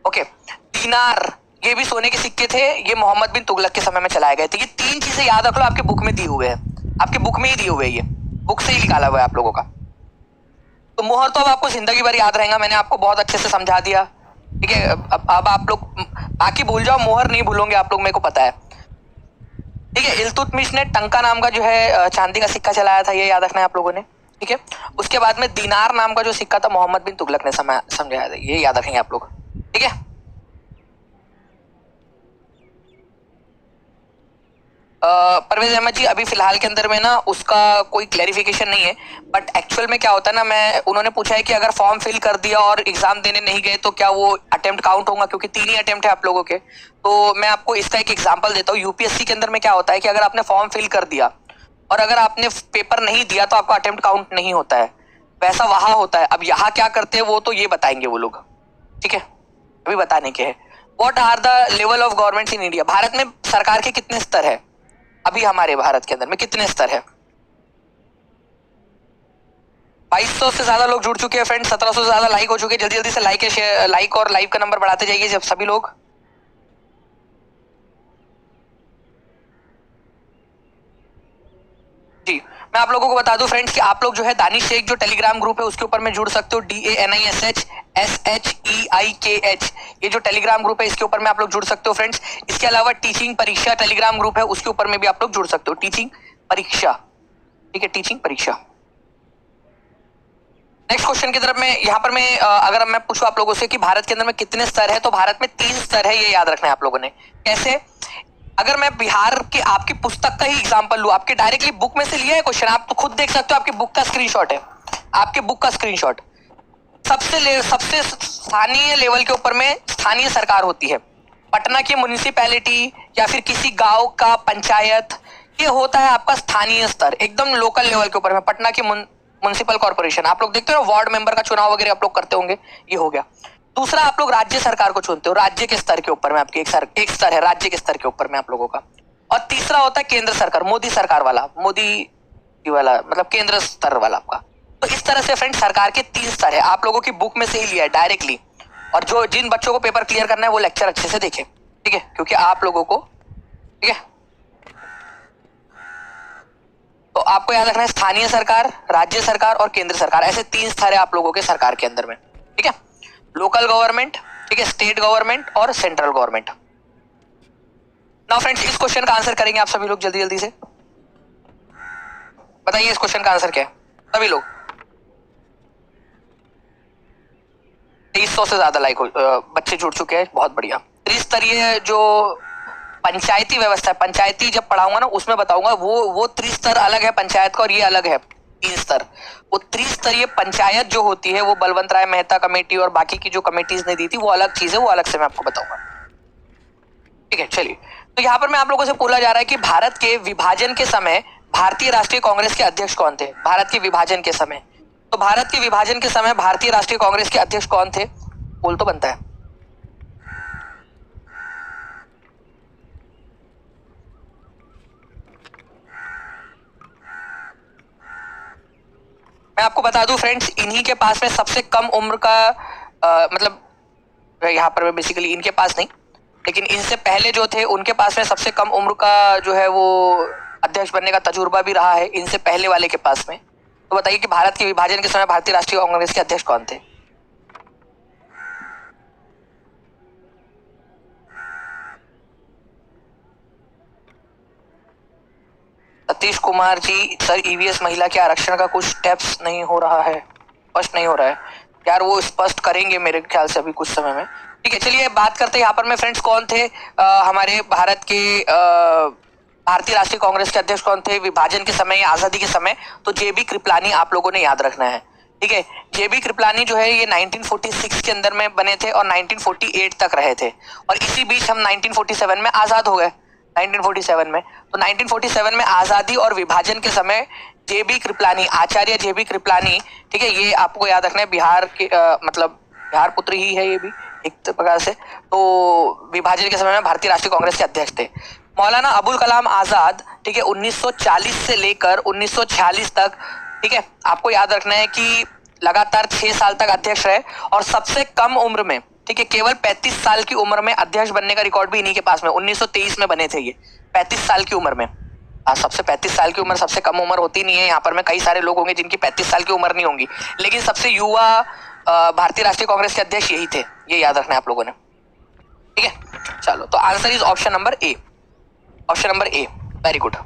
ओके दीनार, ये भी सोने के सिक्के थे, ये मोहम्मद बिन तुगलक के समय में चलाए गए थे। ये 3 चीजें याद रख लो, आपके बुक में दिए हुए हैं, आपके बुक में ही दिए हुए हैं, ये बुक से ही निकाला हुआ है आप लोगों का। तो मोहर तो अब आपको जिंदगी भर याद रहेगा, मैंने आपको बहुत अच्छे से समझा दिया, ठीक है। अब आप लोग बाकी भूल जाओ, मोहर नहीं भूलोगे आप लोग, मेरे को पता है, ठीक है। इल्तुतमिश ने टंका नाम का जो है चांदी का सिक्का चलाया था, ये याद रखना है आप लोगों ने, ठीक है। उसके बाद में दीनार नाम का जो सिक्का था मोहम्मद बिन तुगलक ने समझाया था, ये याद रखेंगे आप लोग, ठीक है। परवेज अहमद जी अभी फिलहाल के अंदर में ना उसका कोई क्लैरिफिकेशन नहीं है, बट एक्चुअल में क्या होता है ना, उन्होंने पूछा है कि अगर फॉर्म फिल कर दिया और एग्जाम देने नहीं गए तो क्या वो अटेम्प्ट काउंट होगा, क्योंकि 3 ही अटेम्प्ट है आप लोगों के। तो मैं आपको इसका एक एग्जांपल देता हूँ। यूपीएससी के अंदर में क्या होता है कि अगर आपने फॉर्म फिल कर दिया और अगर आपने पेपर नहीं दिया तो आपका अटेम्प्ट काउंट नहीं होता है, वैसा वहां होता है। अब यहाँ क्या करते हैं वो तो ये बताएंगे वो लोग, ठीक है, अभी बताने के है। What are the level of government in India, Bharat में सरकार के कितने स्तर है, अभी हमारे भारत के अंदर में कितने स्तर है, 2200 से ज्यादा लोग जुड़ चुके हैं फ्रेंड्स, 1700 से ज्यादा लाइक हो चुके हैं। जल्दी जल्दी से लाइक और लाइव का नंबर बढ़ाते जाइए जब सभी लोग। जी मैं आप लोगों को बता दूं फ्रेंड्स कि आप लोग जो है दानिश शेख जो टेलीग्राम ग्रुप है उसके ऊपर में जुड़ सकते हो। DANISH ये जो टेलीग्राम ग्रुप है इसके ऊपर में आप लोग जुड़ सकते हो फ्रेंड्स। इसके अलावा टीचिंग परीक्षा टेलीग्राम ग्रुप है उसके ऊपर में भी आप लोग जुड़ सकते हो। टीचिंग परीक्षा, ठीक है, टीचिंग परीक्षा। नेक्स्ट क्वेश्चन की तरफ में यहाँ पर मैं अगर मैं पूछूं आप लोगों से कि भारत के अंदर में कितने स्तर है, तो भारत में 3 स्तर है, ये याद रखना है आप लोगों ने। कैसे? अगर मैं बिहार के आपकी पुस्तक का ही एग्जांपल लूं, आपके डायरेक्टली बुक में से लिया है क्वेश्चन, आप तो खुद देख सकते हो, आपकी बुक का स्क्रीनशॉट है, आपके बुक का स्क्रीनशॉट। सबसे स्थानीय लेवल के ऊपर में स्थानीय सरकार होती है। पटना की म्युनिसिपैलिटी या फिर किसी गांव का पंचायत, ये होता है आपका स्थानीय स्तर, एकदम लोकल लेवल के ऊपर में। पटना की म्युनिसिपल कॉर्पोरेशन, आप लोग देखते हो वार्ड मेंबर का चुनाव वगैरह आप लोग करते होंगे, ये हो गया। दूसरा आप लोग राज्य सरकार को चुनते हो, राज्य के स्तर के ऊपर में आपके एक स्तर है राज्य के स्तर के ऊपर में आप लोगों का। और तीसरा होता है केंद्र सरकार, मोदी सरकार वाला, मोदी वाला मतलब केंद्र स्तर वाला आपका। तो इस तरह से फ्रेंड सरकार के 3 स्तर है, आप लोगों की बुक में से ही लिया है डायरेक्टली। और जो जिन बच्चों को पेपर क्लियर करना है वो लेक्चर अच्छे से देखें, ठीक है, क्योंकि आप लोगों को, ठीक है, तो आपको याद रखना है स्थानीय सरकार, राज्य सरकार और केंद्र सरकार, ऐसे 3 स्तर है आप लोगों के सरकार के अंदर में, ठीक है। लोकल गवर्नमेंट, ठीक है, स्टेट गवर्नमेंट और सेंट्रल गवर्नमेंट। नाउ फ्रेंड्स इस क्वेश्चन का आंसर करेंगे आप सभी लोग जल्दी जल्दी से। बताइए इस क्वेश्चन का आंसर क्या है सभी लोग। 2300 से ज्यादा बच्चे जुड़ चुके हैं, बहुत बढ़िया। त्रिस्तरीय जो पंचायती व्यवस्था है, पंचायती जब पढ़ाऊंगा ना उसमें बताऊंगा, वो त्रिस्तर अलग है पंचायत का और ये अलग है 3 स्तर। वो त्रिस्तरीय पंचायत जो होती है वो बलवंत राय मेहता कमेटी और बाकी की जो कमेटीज ने दी थी वो अलग चीज है, वो अलग से मैं आपको बताऊंगा, ठीक है। चलिए, तो यहाँ पर मैं आप लोगों से पूछा जा रहा है कि भारत के विभाजन के समय भारतीय राष्ट्रीय कांग्रेस के अध्यक्ष कौन थे? भारत के विभाजन के समय, तो भारत के विभाजन के समय भारतीय राष्ट्रीय कांग्रेस के अध्यक्ष कौन थे? बोल तो बनता है। मैं आपको बता दूं फ्रेंड्स, इन्हीं के पास में सबसे कम उम्र का मतलब यहाँ पर मैं बेसिकली इनके पास नहीं, लेकिन इनसे पहले जो थे उनके पास में सबसे कम उम्र का जो है वो अध्यक्ष बनने का तजुर्बा भी रहा है इनसे पहले वाले के पास में। तो बताइए कि भारत के विभाजन के समय भारतीय राष्ट्रीय कांग्रेस के अध्यक्ष कौन थे? सतीश कुमार जी। सर ईवीएस महिला के आरक्षण का कुछ स्टेप्स नहीं हो रहा है, स्पष्ट नहीं हो रहा है यार, वो स्पष्ट करेंगे मेरे ख्याल से अभी कुछ समय में, ठीक है। चलिए बात करते हैं यहाँ पर में फ्रेंड्स कौन थे हमारे भारत के भारतीय राष्ट्रीय कांग्रेस के अध्यक्ष कौन थे विभाजन के समय या आजादी के समय? तो जेबी कृपलानी आप लोगों ने याद रखना है, ठीक है। जेबी कृपलानी जो है ये 1946 के अंदर में बने थे और 1948 तक रहे थे, और इसी बीच हम 1947 में आजाद हो गए, 1947 में। तो 1947 में आजादी और विभाजन के समय जेबी कृपलानी, आचार्य जेबी कृपलानी, ठीक है, ये आपको याद रखना है, बिहार के मतलब बिहार पुत्र ही है ये भी एक प्रकार से। तो विभाजन के समय में भारतीय राष्ट्रीय कांग्रेस के अध्यक्ष थे। मौलाना अबुल कलाम आजाद, ठीक है, 1940 से लेकर 1946 तक, ठीक है, आपको याद रखना है कि लगातार 6 साल तक अध्यक्ष रहे, और सबसे कम उम्र में, ठीक है, केवल 35 साल की उम्र में अध्यक्ष बनने का रिकॉर्ड भी इन्हीं के पास में, 1923 में बने थे ये, 35 साल की उम्र में। सबसे 35 साल की उम्र सबसे कम उम्र होती नहीं है, यहाँ पर में कई सारे लोग होंगे जिनकी 35 साल की उम्र नहीं होंगी, लेकिन सबसे युवा भारतीय राष्ट्रीय कांग्रेस के अध्यक्ष यही थे, ये याद रखना है आप लोगों ने, ठीक है। चलो, तो answer is option number A, option number A, very good.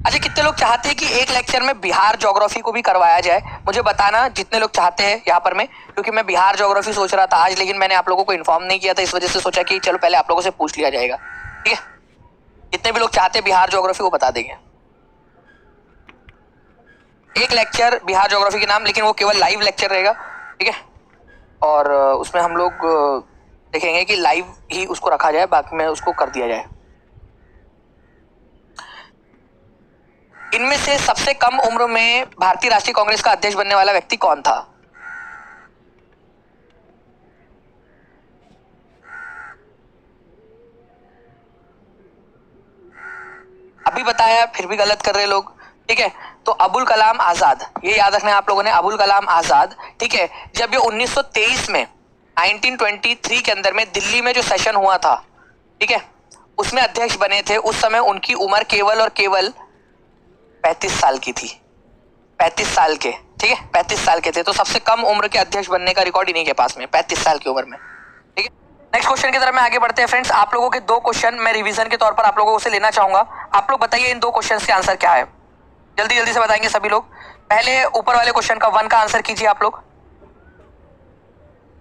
अच्छा, कितने लोग चाहते हैं कि एक लेक्चर में बिहार ज्योग्राफी को भी करवाया जाए? मुझे बताना जितने लोग चाहते हैं यहाँ पर में, क्योंकि मैं बिहार ज्योग्राफी सोच रहा था आज, लेकिन मैंने आप लोगों को इन्फॉर्म नहीं किया था, इस वजह से सोचा कि चलो पहले आप लोगों से पूछ लिया जाएगा, ठीक है। जितने भी लोग चाहते हैं बिहार ज्योग्राफी को बता देंगे, एक लेक्चर बिहार ज्योग्राफी के नाम, लेकिन वो केवल लाइव लेक्चर रहेगा, ठीक है, और उसमें हम लोग देखेंगे कि लाइव ही उसको रखा जाए, बाकी में उसको कर दिया जाए। इनमें से सबसे कम उम्र में भारतीय राष्ट्रीय कांग्रेस का अध्यक्ष बनने वाला व्यक्ति कौन था? अभी बताया फिर भी गलत कर रहे लोग, ठीक है। तो अबुल कलाम आजाद, ये याद रखना है आप लोगों ने, अबुल कलाम आजाद, ठीक है। जब ये 1923 में 1923 के अंदर में दिल्ली में जो सेशन हुआ था, ठीक है, उसमें अध्यक्ष बने थे, उस समय उनकी उम्र केवल और केवल 35 साल की थी। 35 साल के, ठीक है, 35 साल के थे। तो सबसे कम उम्र के अध्यक्ष बनने का रिकॉर्ड इन्हीं के पास में, 35 साल की उम्र में, ठीक है। नेक्स्ट क्वेश्चन की तरफ में आगे बढ़ते हैं फ्रेंड्स। आप लोगों के 2 क्वेश्चन मैं रिवीजन के तौर पर आप लोगों से लेना चाहूंगा। आप लोग बताइए इन 2 क्वेश्चन के आंसर क्या है, जल्दी जल्दी से बताएंगे सभी लोग। पहले ऊपर वाले क्वेश्चन का 1 का आंसर कीजिए आप लोग।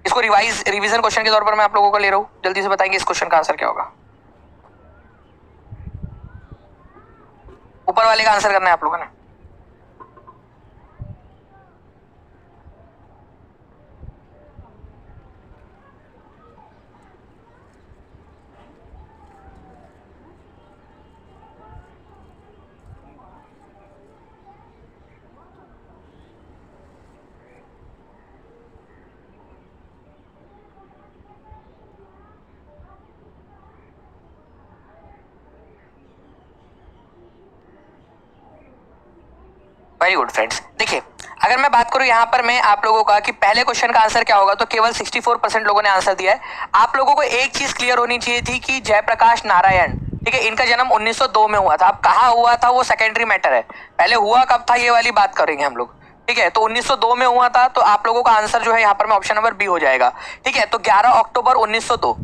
इसको रिवीजन क्वेश्चन के तौर पर मैं आप लोगों को ले रहा हूं, जल्दी से बताएंगे इस क्वेश्चन का आंसर क्या होगा। ऊपर वाले का आंसर करना है आप लोगों ने। Very good friends. देखिए, अगर मैं बात करूं यहाँ पर मैं आप लोगों का कि पहले क्वेश्चन का आंसर क्या होगा, तो केवल 64% लोगों ने आंसर दिया है। आप लोगों को एक चीज क्लियर होनी चाहिए थी कि जयप्रकाश नारायण, ठीक है, इनका जन्म 1902 में हुआ था। अब कहाँ हुआ था वो सेकेंडरी मैटर है, पहले हुआ कब था ये वाली बात करेंगे हम लोग, ठीक है। तो 1902 में हुआ था, तो आप लोगों का आंसर जो है यहाँ पर में ऑप्शन नंबर बी हो जाएगा, ठीक है। तो 11 अक्टूबर 1902,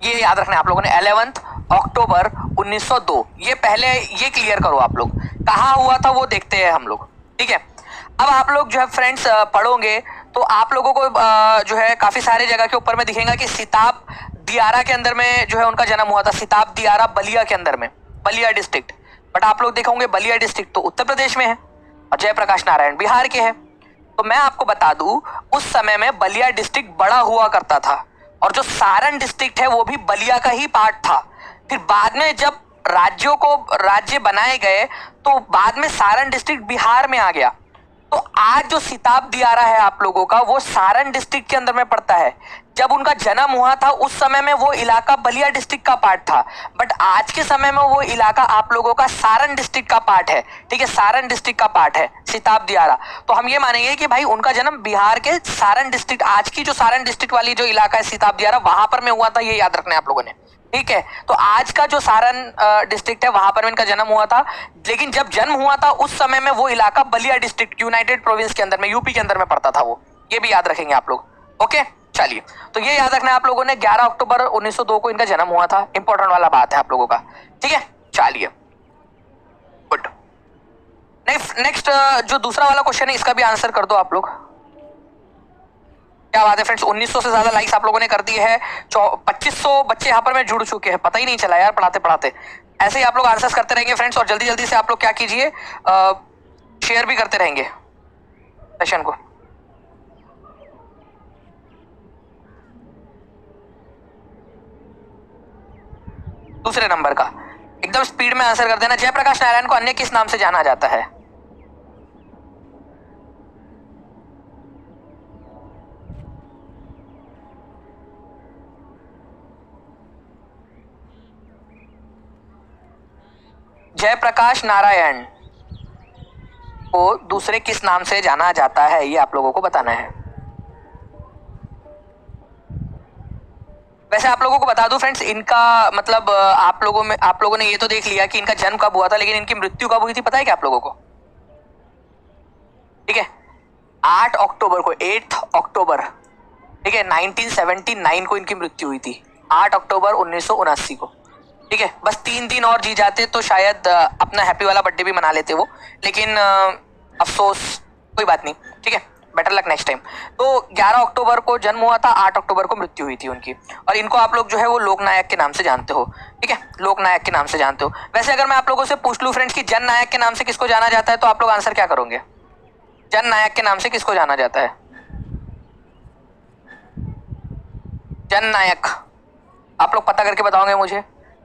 ये याद रखना है आप लोगों ने, 11 अक्टूबर 1902, ये पहले ये क्लियर करो आप लोग, कहाँ हुआ था वो देखते हैं हम लोग, ठीक है। अब आप लोग जो है फ्रेंड्स पढ़ोगे तो आप लोगों को जो है काफी सारे जगह के ऊपर में दिखेगा कि सिताब दियारा के अंदर में जो है उनका जन्म हुआ था। सिताब दियारा बलिया के अंदर में, बलिया डिस्ट्रिक्ट, बट आप लोग देखोगे बलिया डिस्ट्रिक्ट तो उत्तर प्रदेश में है और जयप्रकाश नारायण बिहार के हैं। तो मैं आपको बता दूं उस समय में बलिया डिस्ट्रिक्ट बड़ा हुआ करता था और जो सारण डिस्ट्रिक्ट है वो भी बलिया का ही पार्ट था। फिर बाद में जब राज्यों को राज्य बनाए गए तो बाद में सारण डिस्ट्रिक्ट बिहार में आ गया। तो आज जो सिताब दियारा है आप लोगों का वो सारण डिस्ट्रिक्ट के अंदर में पड़ता है। जब उनका जन्म हुआ था उस समय में वो इलाका बलिया डिस्ट्रिक्ट का पार्ट था, बट आज के समय में वो इलाका आप लोगों का सारण डिस्ट्रिक्ट का पार्ट है, ठीक है, सारण डिस्ट्रिक्ट का पार्ट है सिताब दियारा। तो हम ये मानेंगे कि भाई उनका जन्म बिहार के सारण डिस्ट्रिक्ट, आज की जो सारण डिस्ट्रिक्ट वाली जो इलाका है सिताब दियारा, वहां पर में हुआ था, ये याद रखना है आप लोगों ने, ठीक है। तो आज का जो सारण डिस्ट्रिक्ट है वहां पर इनका जन्म हुआ था, लेकिन जब जन्म हुआ था उस समय में वो इलाका बलिया डिस्ट्रिक्ट यूनाइटेड प्रोविंस के अंदर में, यूपी के अंदर में पड़ता था वो, ये भी याद रखेंगे आप लोग, ओके। चलिए, तो ये याद रखना है आप लोगों ने, 11 अक्टूबर 1902 को इनका जन्म हुआ था, इंपॉर्टेंट वाला बात है आप लोगों का, ठीक है। चलिए, गुड। नेक्स्ट जो दूसरा वाला क्वेश्चन है इसका भी आंसर कर दो आप लोग। क्या बात है फ्रेंड्स, 1900 से ज्यादा लाइक्स आप लोगों ने कर दिए हैं, 2500 बच्चे यहाँ पर में जुड़ चुके हैं, पता ही नहीं चला यार पढ़ाते पढ़ाते। ऐसे ही आप लोग आंसर्स करते रहेंगे फ्रेंड्स, और जल्दी जल्दी से आप लोग क्या कीजिए, शेयर भी करते रहेंगे सेशन को। दूसरे नंबर का एकदम स्पीड में आंसर कर देना। जयप्रकाश नारायण को अन्य किस नाम से जाना जाता है? जयप्रकाश नारायण को दूसरे किस नाम से जाना जाता है, ये आप लोगों को बताना है। वैसे आप लोगों को बता दूं फ्रेंड्स, इनका मतलब आप लोगों ने ये तो देख लिया कि इनका जन्म कब हुआ था, लेकिन इनकी मृत्यु कब हुई थी पता है क्या आप लोगों को? ठीक है, 8 अक्टूबर को, 8 अक्टूबर, ठीक है, 1979 को इनकी मृत्यु हुई थी, 8 अक्टूबर 1979 को, ठीक है। बस 3 दिन और जी जाते तो शायद अपना हैप्पी वाला बर्थडे भी मना लेते वो, लेकिन अफसोस, कोई बात नहीं, ठीक है, बेटर लक नेक्स्ट टाइम। तो 11 अक्टूबर को जन्म हुआ था, 8 अक्टूबर को मृत्यु हुई थी उनकी, और इनको आप लोग जो है वो लोकनायक के नाम से जानते हो, ठीक है, लोकनायक के नाम से जानते हो। वैसे अगर मैं आप लोगों से पूछ लूं फ्रेंड्स कि जन नायक के नाम से किसको जाना जाता है, तो आप लोग आंसर क्या करोगे? जन नायक के नाम से किसको जाना जाता है? जन नायक आप लोग पता करके बताओगे मुझे,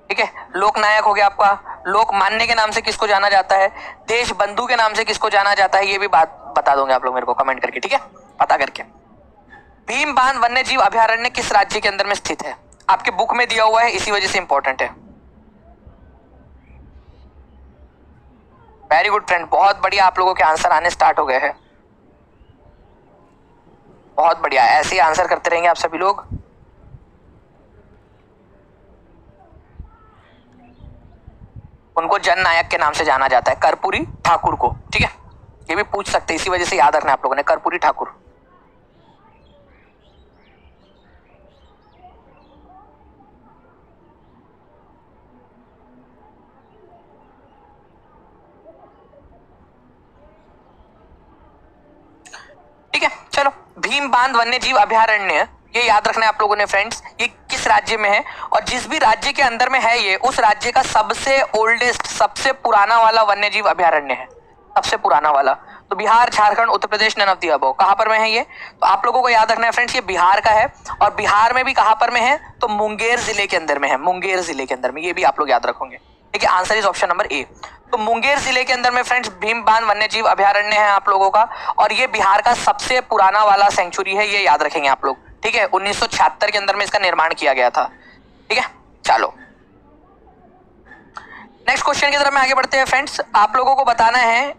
ठीक है। लोकनायक हो गया आपका, लोक मान्य के नाम से किसको जाना जाता है, देश बंधु के नाम से किसको जाना जाता है, ये भी बात बता दोगे आप लोग मेरे को कमेंट करके, ठीक है, पता करके। भीम बांध वन्य जीव अभयारण्य किस राज्य के अंदर में स्थित है? आपके बुक में दिया हुआ है, इसी वजह से इंपॉर्टेंट है। वेरी गुड फ्रेंड, बहुत बढ़िया, आप लोगों के आंसर आने स्टार्ट हो गए हैं। बहुत बढ़िया, ऐसे ही आंसर करते रहेंगे आप सभी लोग। उनको जन नायक के नाम से जाना जाता है, कर्पूरी ठाकुर को। ठीक है, ये भी पूछ सकते हैं, इसी वजह से याद रखना आप लोगों ने, कर्पूरी ठाकुर। ठीक है, चलो, भीम बांध वन्य जीव अभयारण्य, ये याद रखना है आप लोगों ने फ्रेंड्स, ये किस राज्य में है, और जिस भी राज्य के अंदर में है ये, उस राज्य का सबसे ओल्डेस्ट, सबसे पुराना वाला वन्य जीव अभयारण्य है, सबसे पुराना वाला। तो Bihar, Jharkhand, Uttar Pradesh, none of the above. कहां पर में है ये? तो आप लोगों को याद रखना है फ्रेंड्स, ये बिहार का है, और बिहार में भी कहां पर में है? तो मुंगेर जिले के अंदर में है, मुंगेर जिले के अंदर में, ये भी आप लोग याद रखोगे। ठीक है, answer is option number A. तो मुंगेर जिले के अंदर में फ्रेंड्स भीम बांध वन्य जीव अभयारण्य है आप लोगों का, और ये बिहार का सबसे पुराना वाला सेंचुरी है, ये याद रखेंगे आप लोग। ठीक है, 1976 के अंदर में इसका निर्माण किया गया था। ठीक है, चलो नेक्स्ट क्वेश्चन की तरफ में आगे बढ़ते हैं फ्रेंड्स। आप लोगों को बताना है,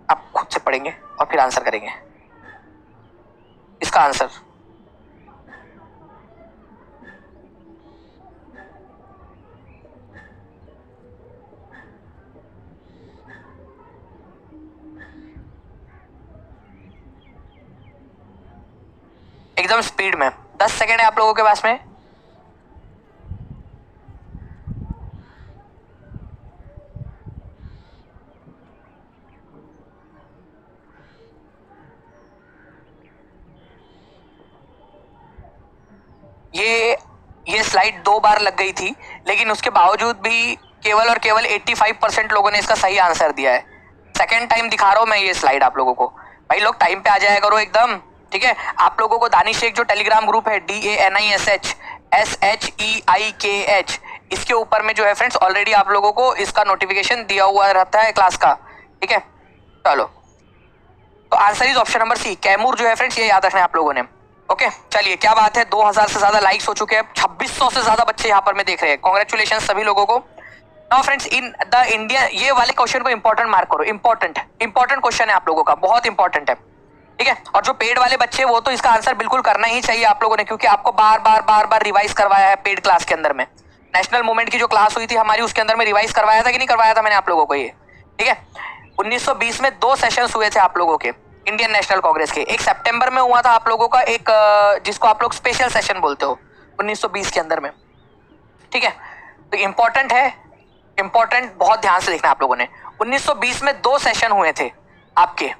आप खुद से पढ़ेंगे और फिर आंसर करेंगे इसका आंसर। एकदम स्पीड में, 10 सेकेंड है आप लोगों के पास में। ये स्लाइड 2 बार लग गई थी, लेकिन उसके बावजूद भी केवल और केवल 85% लोगों ने इसका सही आंसर दिया है। सेकेंड टाइम दिखा रहा हूं मैं ये स्लाइड आप लोगों को। भाई लोग टाइम पे आ जाया करो एकदम। ठीक है, आप लोगों को दानिश शेख जो टेलीग्राम ग्रुप है, DANISH, इसके ऊपर में जो है फ्रेंड्स ऑलरेडी आप लोगों को इसका नोटिफिकेशन दिया हुआ रहता है क्लास का। ठीक है, चलो, तो answer is option number C, Kaimur जो है फ्रेंड्स, ये याद रखना है आप लोगों ने। ओके, चलिए, क्या बात है, 2000 से ज्यादा लाइक्स हो चुके हैं, 2600 से ज्यादा बच्चे यहाँ पर में देख रहे हैं। कांग्रेचुलेशन सभी लोगों को। Now friends, in the India, ये वाले क्वेश्चन को इंपॉर्टेंट मार्क करो, इंपॉर्टेंट क्वेश्चन है आप लोगों का, बहुत इंपॉर्टेंट है। ठीक है, और जो पेड वाले बच्चे, वो तो इसका आंसर बिल्कुल करना ही चाहिए आप लोगों ने, क्योंकि आपको बार बार रिवाइज करवाया है पेड क्लास के अंदर में। नेशनल मूवमेंट की जो क्लास हुई थी हमारी, उसके अंदर में रिवाइज करवाया था कि नहीं करवाया था मैंने आप लोगों को ये? ठीक है, 1920 में 2 सेशंस हुए थे आप लोगों के इंडियन नेशनल कांग्रेस के। एक सितंबर में हुआ था आप लोगों का, एक जिसको आप लोग स्पेशल सेशन बोलते हो, 1920 के अंदर में। ठीक है, तो इंपॉर्टेंट है, इंपॉर्टेंट, बहुत ध्यान से देखना आप लोगों ने। 1920 में 2 सेशन हुए थे आपके।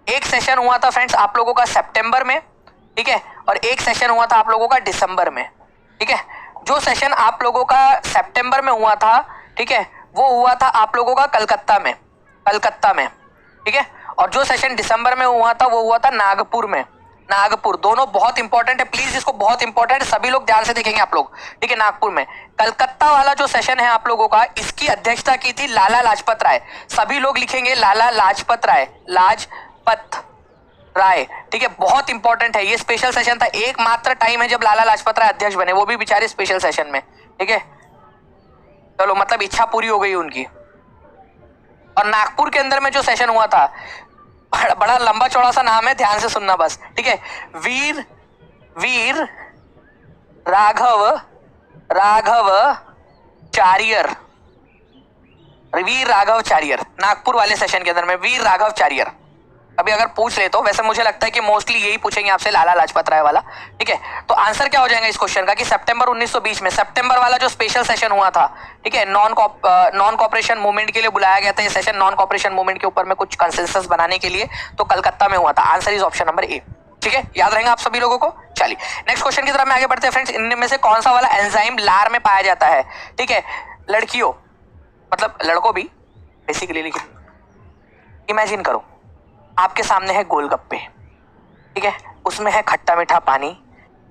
एक सेशन हुआ था फ्रेंड्स आप लोगों का सितंबर में, ठीक है, और एक सेशन हुआ था आप लोगों का दिसंबर में। ठीक है, जो सेशन आप लोगों का सितंबर में हुआ था, ठीक है, वो हुआ था आप लोगों का कलकत्ता में, ठीक है, और जो सेशन दिसंबर में हुआ था वो हुआ था नागपुर में। नागपुर, दोनों बहुत इंपॉर्टेंट है, प्लीज इसको, बहुत इंपॉर्टेंट है, सभी लोग ध्यान से देखेंगे आप लोग। ठीक है, नागपुर में। कलकत्ता वाला जो सेशन है आप लोगों का, इसकी अध्यक्षता की थी लाला लाजपत राय। सभी लोग लिखेंगे लाला लाजपत राय, लाजपत राय। ठीक है, बहुत इंपॉर्टेंट है, ये स्पेशल सेशन था, एकमात्र टाइम है जब लाला लाजपत राय अध्यक्ष बने, वो भी बेचारे स्पेशल सेशन में। ठीक है, चलो, मतलब इच्छा पूरी हो गई उनकी। और नागपुर के अंदर में जो सेशन हुआ था, बड़ा लंबा चौड़ा सा नाम है, ध्यान से सुनना बस। ठीक है, वीर राघव चारियर, वीर राघव चारियर, नागपुर वाले सेशन के अंदर में वीर राघव चारियर। अभी अगर पूछ ले तो, वैसे मुझे लगता है कि मोस्टली यही पूछेंगे आपसे, लाला लाजपत राय वाला। ठीक है, तो आंसर क्या हो जाएगा इस क्वेश्चन का कि सितंबर 1920 में, सितंबर वाला जो स्पेशल सेशन हुआ था, ठीक है, नॉन कॉपरेशन मूवमेंट के लिए बुलाया गया था ये सेशन, नॉन कॉपरेशन मूवमेंट के ऊपर में कुछ कंसेंसस बनाने के लिए, तो कलकत्ता में हुआ था। Answer is option number A. ठीक है, याद रहेगा आप सभी लोगों को। चलिए नेक्स्ट क्वेश्चन की तरफ में आगे बढ़ते हैं फ्रेंड्स। इनमें से कौन सा वाला एंजाइम लार में पाया जाता है? ठीक है, लड़कियों, मतलब लड़कों भी बेसिकली, लेकिन इमेजिन करो आपके सामने है गोलगप्पे, ठीक है, उसमें है खट्टा मीठा पानी,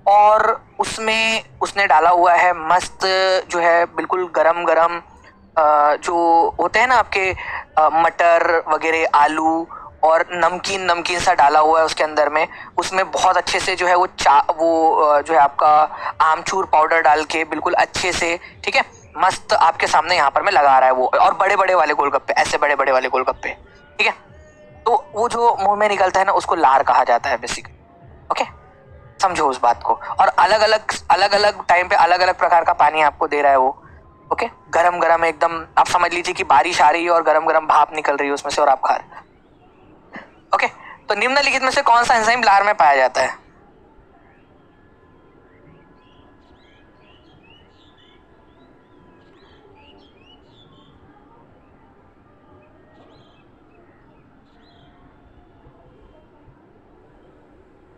और उसमें उसने डाला हुआ है मस्त जो है बिल्कुल गरम गरम जो होते हैं ना आपके मटर वगैरह, आलू और नमकीन सा डाला हुआ है उसके अंदर में। उसमें बहुत अच्छे से जो है वो जो है आपका आमचूर पाउडर डाल के बिल्कुल अच्छे से, ठीक है, मस्त आपके सामने यहाँ पर मैं लगा रहा है वो, और बड़े बड़े वाले गोलगप्पे, ऐसे बड़े बड़े वाले गोलगप्पे, ठीक है। तो वो जो मुंह में निकलता है ना उसको लार कहा जाता है बेसिकली। ओके, समझो उस बात को। और अलग अलग टाइम पे अलग अलग प्रकार का पानी आपको दे रहा है वो। ओके, गरम गरम एकदम, आप समझ लीजिए कि बारिश आ रही है और गरम गरम भाप निकल रही है उसमें से और आप खा रहे। ओके, तो निम्नलिखित में से कौन सा एंजाइम लार में पाया जाता है?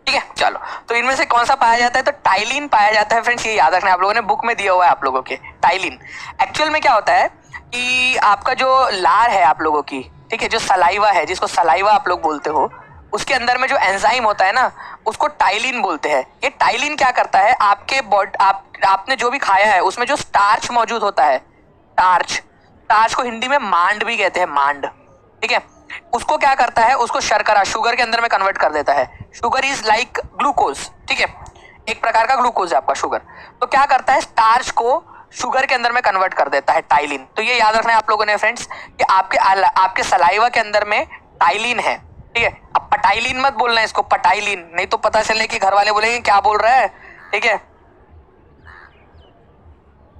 ठीक है, चलो, तो इनमें से कौन सा पाया जाता है? तो टाइलिन पाया जाता है फ्रेंड्स, ये याद रखना, आप लोगों ने बुक में दिया हुआ है आप लोगों के। टाइलिन एक्चुअल में क्या होता है कि आपका जो लार है आप लोगों की, ठीक है, जो सलाइवा है, जिसको सलाइवा आप लोग बोलते हो, उसके अंदर में जो एंजाइम होता है ना उसको टाइलिन बोलते हैं। ये टाइलिन क्या करता है, आपके आपने जो भी खाया है उसमें जो स्टार्च मौजूद होता है, स्टार्च को हिंदी में मांड भी कहते हैं, मांड, ठीक है, उसको क्या करता है, उसको शर्करा, शुगर के अंदर में कन्वर्ट कर देता है। शुगर इज लाइक ग्लूकोज, ठीक है, एक प्रकार का ग्लूकोज है आपका शुगर। तो क्या करता है, स्टार्च को शुगर के अंदर में कन्वर्ट कर देता है, टाइलिन। तो ये याद रखना है आप लोगों ने फ्रेंड्स कि आपके सलाइवा के अंदर में टाइलिन है, ठीक है। अब पटाइलिन मत बोलना है इसको, पटाइलिन, नहीं तो पता चले कि घर वाले बोलेंगे क्या बोल रहा है, ठीक है,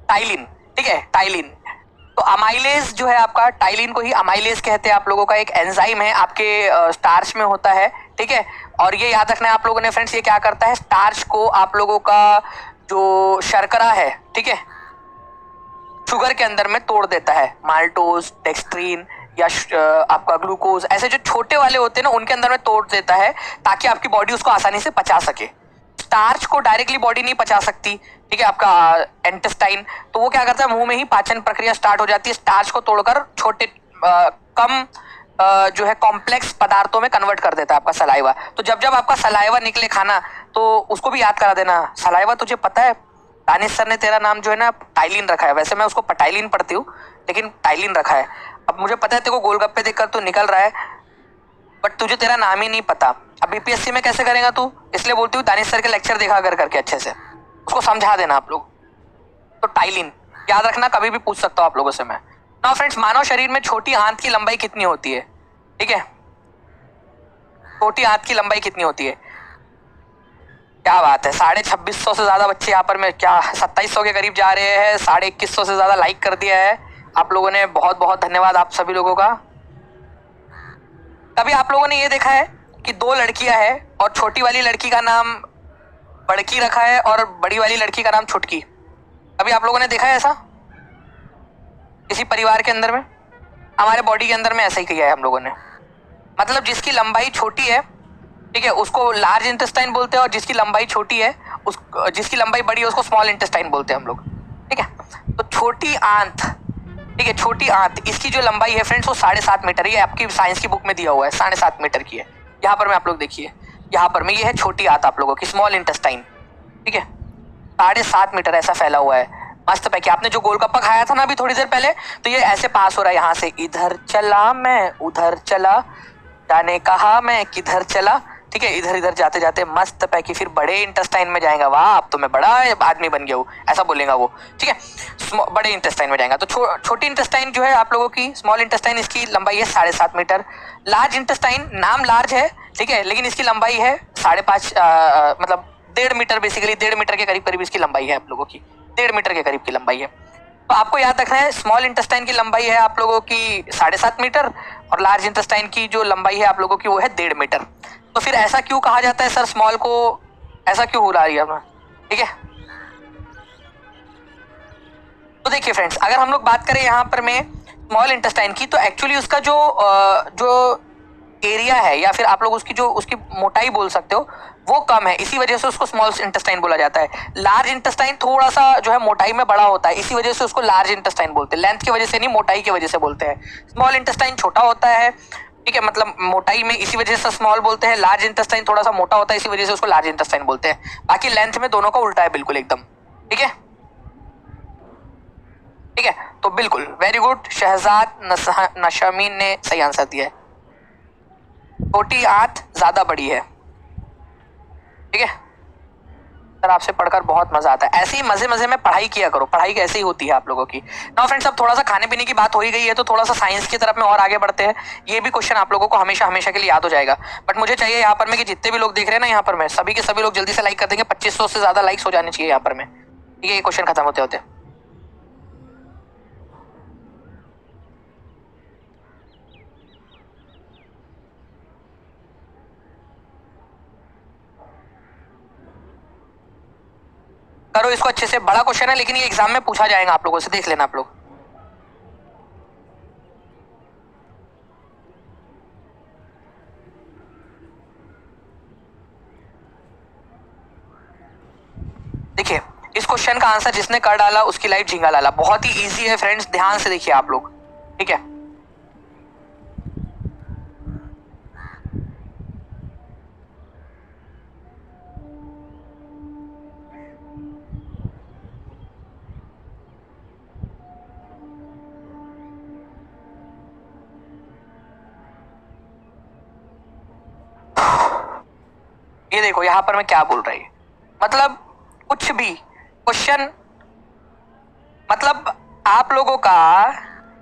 टाइलिन, ठीक है, टाइलिन। तो अमाइलेज जो है आपका, टाइलिन को ही अमाइलेज कहते हैं, आप लोगों का एक एंजाइम है, आपके स्टार्च में होता है, ठीक है। और ये याद रखना है आप लोगों ने फ्रेंड्स, ये क्या करता है, स्टार्च को आप लोगों का जो शर्करा है, ठीक है, शुगर के अंदर में तोड़ देता है। माल्टोज, डेक्सट्रीन या आपका ग्लूकोज, ऐसे जो छोटे वाले होते हैं ना उनके अंदर में तोड़ देता है ताकि आपकी बॉडी उसको आसानी से पचा सके। स्टार्च को डायरेक्टली बॉडी नहीं पचा सकती, ठीक है, आपका इंटेस्टाइन, तो वो क्या करता है, मुंह में ही पाचन प्रक्रिया स्टार्ट हो जाती है, स्टार्च को तोड़कर छोटे कम जो है कॉम्प्लेक्स पदार्थों में कन्वर्ट कर देता है आपका सलाइवा। तो जब जब आपका सलाइवा निकले खाना तो उसको भी याद करा देना, सलाइवा तुझे पता है दानिश सर ने तेरा नाम जो है ना टाइलिन रखा है, वैसे मैं उसको पटाइलिन पढ़ती हूँ लेकिन टाइलिन रखा है। अब मुझे पता है तेरे को गोलगप्पे देखकर तो निकल रहा है, बट तुझे तेरा नाम ही नहीं पता। अब बीपीएससी में कैसे करेगा तू, इसलिए बोलती हूँ दानिश सर के लेक्चर देखा करके अच्छे से उसको समझा देना आप लोग। तो टाइलिन याद रखना, कभी भी पूछ सकता हूँ आप लोगों से मैं। नाउ फ्रेंड्स, मानव शरीर में छोटी आंत की लंबाई कितनी होती है, ठीक है, छोटी आंत की लंबाई कितनी होती है? क्या बात है, 2650 से ज्यादा बच्चे यहाँ पर में क्या 2700 के करीब जा रहे हैं, 2150 से ज्यादा लाइक कर दिया है आप लोगों ने, बहुत बहुत धन्यवाद आप सभी लोगों का। कभी आप लोगों ने ये देखा है कि दो लड़कियां हैं और छोटी वाली लड़की का नाम बड़की रखा है और बड़ी वाली लड़की का नाम छुटकी? कभी आप लोगों ने देखा है ऐसा किसी परिवार के अंदर में? हमारे बॉडी के अंदर में ऐसा ही किया है हम लोगों ने। मतलब जिसकी लंबाई छोटी है, ठीक है, उसको लार्ज इंटेस्टाइन बोलते हैं, और जिसकी लंबाई छोटी है जिसकी लंबाई बड़ी है उसको स्मॉल इंटेस्टाइन बोलते हैं हम लोग, ठीक है। तो छोटी आंत, ठीक है, छोटी आंत, इसकी जो लंबाई है फ्रेंड्स वो 7.5 मीटर, ये आपकी साइंस की बुक में दिया हुआ है, 7.5 मीटर की है। यहाँ पर में आप लोग देखिए, यहाँ पर में ये है छोटी आंत आप लोगों की, स्मॉल इंटेस्टाइन, ठीक है, 7.5 मीटर ऐसा फैला हुआ है। मस्त पैकी। आपने जो गोलगप्पा खाया था ना अभी थोड़ी देर पहले, तो ये ऐसे पास हो रहा है यहाँ से, इधर चला मैं उधर चला, जाने कहा मैं किधर चला, ठीक है, इधर इधर जाते जाते मस्त पैकी फिर बड़े इंटेस्टाइन में जाएगा। वाह, अब तो मैं बड़ा आदमी बन गया हूँ, ऐसा बोलेगा वो, ठीक है, बड़े इंटेस्टाइन में जाएगा। तो छोटी इंटेस्टाइन जो है आप लोगों की, स्मॉल इंटेस्टाइन, इसकी लंबाई है 7.5 मीटर। लार्ज इंटेस्टाइन, नाम लार्ज है, ठीक है, लेकिन इसकी लंबाई है 5.5 मतलब 1.5 मीटर, बेसिकली 1.5 मीटर के करीब करीब इसकी लंबाई है आप लोगों की, 1.5 मीटर के करीब की लंबाई है। तो आपको याद रखना है, स्मॉल इंटेस्टाइन की लंबाई है आप लोगों की 7.5 मीटर और लार्ज इंटेस्टाइन की जो लंबाई है आप लोगों की वो है 1.5 मीटर। तो फिर ऐसा क्यों कहा जाता है सर स्मॉल को, ऐसा क्यों हो रहा है, ठीक है। तो देखिए फ्रेंड्स, अगर हम लोग बात करें यहाँ पर में स्मॉल इंटेस्टाइन की, तो एक्चुअली उसका जो एरिया है या फिर आप लोग उसकी मोटाई बोल सकते हो वो कम है, इसी वजह से उसको स्मॉल इंटेस्टाइन बोला जाता है। लार्ज इंटेस्टाइन थोड़ा सा जो है मोटाई में बड़ा होता है, इसी वजह से उसको लार्ज इंटेस्टाइन बोलते हैं, लेंथ की वजह से नहीं, मोटाई की वजह से बोलते हैं। स्मॉल इंटेस्टाइन छोटा होता है, ठीक है, मतलब मोटाई में, इसी वजह से स्मॉल बोलते हैं। लार्ज इंटेस्टाइन थोड़ा सा मोटा होता है, इसी वजह से उसको लार्ज इंटेस्टाइन बोलते हैं। बाकी लेंथ में दोनों का उल्टा है बिल्कुल एकदम, ठीक है, ठीक है। तो बिल्कुल वेरी गुड, शहजाद नशमीन ने सही आंसर दिया है, छोटी आंत ज्यादा बड़ी है, ठीक है। और आपसे पढ़कर बहुत मजा आता है। ऐसे ही मजे मजे में पढ़ाई किया करो, पढ़ाई कैसे ही होती है आप लोगों की। नाउ फ्रेंड्स, अब थोड़ा सा खाने पीने की बात हो ही गई है तो थोड़ा सा साइंस की तरफ में और आगे बढ़ते हैं। ये भी क्वेश्चन आप लोगों को हमेशा हमेशा के लिए याद हो जाएगा, बट मुझे चाहिए यहाँ पर में कि जितने भी लोग देख रहे हैं ना यहाँ पर में, सभी के सभी लोग जल्दी से लाइक कर देंगे। 2500 से ज्यादा लाइक्स हो जाने चाहिए यहाँ पर में, ठीक है, ये क्वेश्चन खत्म होते होते। करो इसको अच्छे से, बड़ा क्वेश्चन है लेकिन ये एग्जाम में पूछा जाएगा आप लोगों से, देख लेना आप लोग। देखिए, इस क्वेश्चन का आंसर जिसने कर डाला उसकी लाइफ झिंगा लाला। बहुत ही इजी है फ्रेंड्स, ध्यान से देखिए आप लोग, ठीक है। ये देखो यहाँ पर मैं क्या बोल रही है, मतलब कुछ भी क्वेश्चन, मतलब आप लोगों का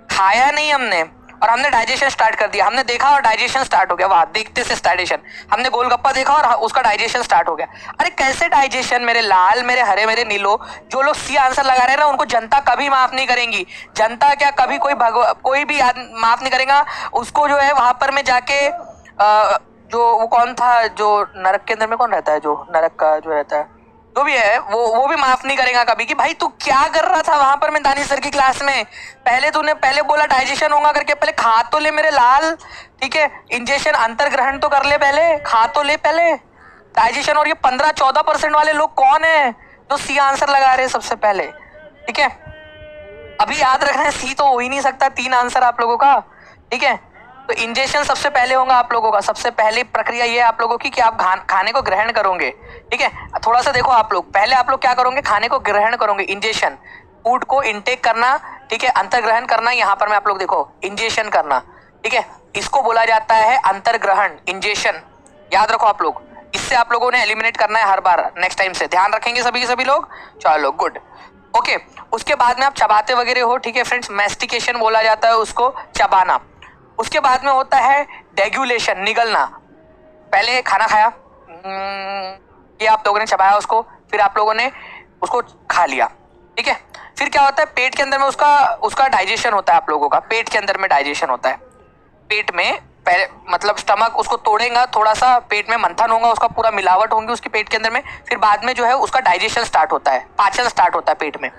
खाया नहीं हमने और हमने डाइजेशन स्टार्ट कर दिया। हमने देखा और डाइजेशन स्टार्ट हो गया, वाह, देखते से डाइजेशन। हमने गोलगप्पा देखा और उसका डाइजेशन स्टार्ट हो गया। अरे कैसे डाइजेशन मेरे लाल, मेरे हरे, मेरे नीलो। जो लोग सी आंसर लगा रहे हैं ना उनको जनता कभी माफ नहीं करेंगी। जनता क्या, कभी कोई भी माफ नहीं करेगा उसको। जो है वहां पर में जाके जो वो कौन था जो नरक के अंदर में कौन रहता है, जो नरक का जो रहता है, जो भी है वो भी माफ नहीं करेगा कभी कि भाई तू क्या कर रहा था वहां पर में दानिश सर की क्लास में। तूने पहले बोला डाइजेशन होगा करके, पहले खा तो ले मेरे लाल, ठीक है। इंजेक्शन अंतर ग्रहण तो कर ले, पहले खा तो ले पहले डाइजेशन। और ये 15-14% वाले लोग कौन है जो सी आंसर लगा रहे हैं सबसे पहले, ठीक है। अभी याद रखना है, सी तो हो ही नहीं सकता 3 आंसर आप लोगों का, ठीक है। तो इंजेक्शन सबसे पहले होगा आप लोगों का। सबसे पहली प्रक्रिया ये है आप लोगों की कि आप खाने को ग्रहण करोगे, ठीक है। थोड़ा सा देखो आप लोग, पहले आप लोग क्या करोगे, खाने को ग्रहण करोगे, इंजेक्शन, फूड को इनटेक करना, ठीक है, अंतर्ग्रहण करना। यहाँ पर मैं आप लोग देखो इंजेक्शन करना, ठीक है, इसको बोला जाता है अंतर्ग्रहण, इंजेक्शन। याद रखो आप लोग, इससे आप लोगों ने एलिमिनेट करना है हर बार, नेक्स्ट टाइम से ध्यान रखेंगे सभी के सभी लोग। चलो गुड, ओके। उसके बाद में आप चबाते वगैरह हो, ठीक है फ्रेंड्स, मैस्टिकेशन बोला जाता है उसको, चबाना। उसके बाद में होता है डेगुलेशन, निगलना। पहले खाना खाया, ये आप लोगों ने चबाया उसको, फिर आप लोगों ने उसको खा लिया, ठीक है। फिर क्या होता है, पेट के अंदर में उसका डाइजेशन होता है आप लोगों का। पेट के अंदर में डाइजेशन होता है, पेट में पहले मतलब स्टमक उसको तोड़ेगा, थोड़ा सा पेट में मंथन होगा, उसका पूरा मिलावट होंगी उसके पेट के अंदर में। फिर बाद में जो है उसका डाइजेशन स्टार्ट होता है, पाचन स्टार्ट होता है पेट में।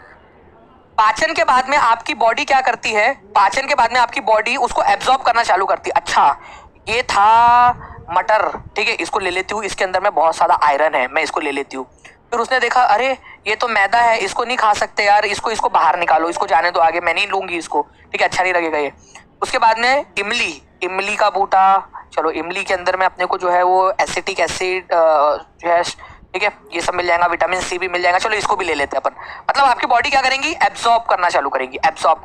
पाचन के बाद में आपकी बॉडी क्या करती है, पाचन के बाद में आपकी बॉडी उसको एब्जॉर्ब करना चालू करती है। अच्छा ये था मटर, ठीक है, इसको ले लेती हूँ, इसके अंदर में बहुत सारा आयरन है, मैं इसको ले लेती हूँ। फिर उसने देखा अरे ये तो मैदा है, इसको नहीं खा सकते यार, इसको बाहर निकालो, इसको जाने दो आगे, मैं नहीं लूंगी इसको, ठीक है, अच्छा नहीं लगेगा ये। उसके बाद में इमली का बूटा, चलो इमली के अंदर में अपने को जो है वो एसिटिक एसिड जो है, ठीक है, ये सब मिल जाएगा, विटामिन सी भी मिल जाएगा। चलो इसको भी ले लेते हैं अपन। मतलब आपकी बॉडी क्या करेंगी, एब्जॉर्ब करना चालू करेंगी, एब्जॉर्ब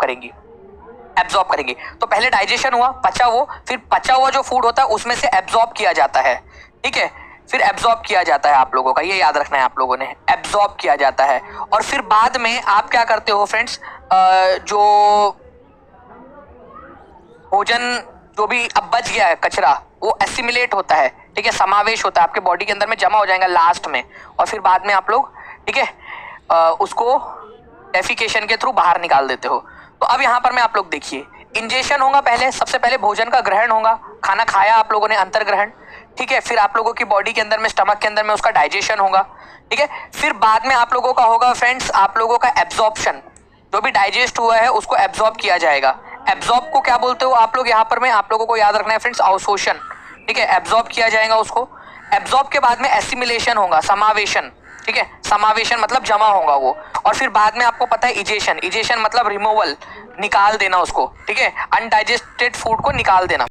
करेंगी। तो पहले डाइजेशन हुआ, पचा वो, फिर पचा हुआ जो फूड होता है उसमें से एब्जॉर्ब किया जाता है, ठीक है। फिर एब्जॉर्ब किया जाता है आप लोगों का, ये याद रखना है आप लोगों ने, एब्जॉर्ब किया जाता है। और फिर बाद में आप क्या करते हो फ्रेंड्स, जो भोजन जो भी अब बच गया है कचरा, वो एसिमिलेट होता है, ठीक है, समावेश होता है, आपके बॉडी के अंदर में जमा हो जाएगा लास्ट में। और फिर बाद में आप लोग, ठीक है, उसको डेफिकेशन के थ्रू बाहर निकाल देते हो। तो अब यहाँ पर में आप लोग देखिए, इंजेक्शन होगा पहले, सबसे पहले भोजन का ग्रहण होगा, खाना खाया आप लोगों ने, अंतर्ग्रहण, ठीक है। फिर आप लोगों की बॉडी के अंदर में, स्टमक के अंदर में उसका डाइजेशन होगा, ठीक है। फिर बाद में आप लोगों का होगा फ्रेंड्स, आप लोगों का एब्जॉर्प्शन, जो भी डाइजेस्ट हुआ है उसको एब्जॉर्ब किया जाएगा। एब्जॉर्ब को क्या बोलते हो आप लोग, यहाँ पर में आप लोगों को याद रखना है फ्रेंड्स, अवशोषण, ठीक है, एब्जॉर्ब किया जाएगा उसको। एब्जॉर्ब के बाद में एसिमिलेशन होगा, समावेशन, ठीक है, समावेशन मतलब जमा होगा वो। और फिर बाद में आपको पता है इजेशन मतलब रिमूवल, निकाल देना उसको, ठीक है, अनडाइजेस्टेड फूड को निकाल देना।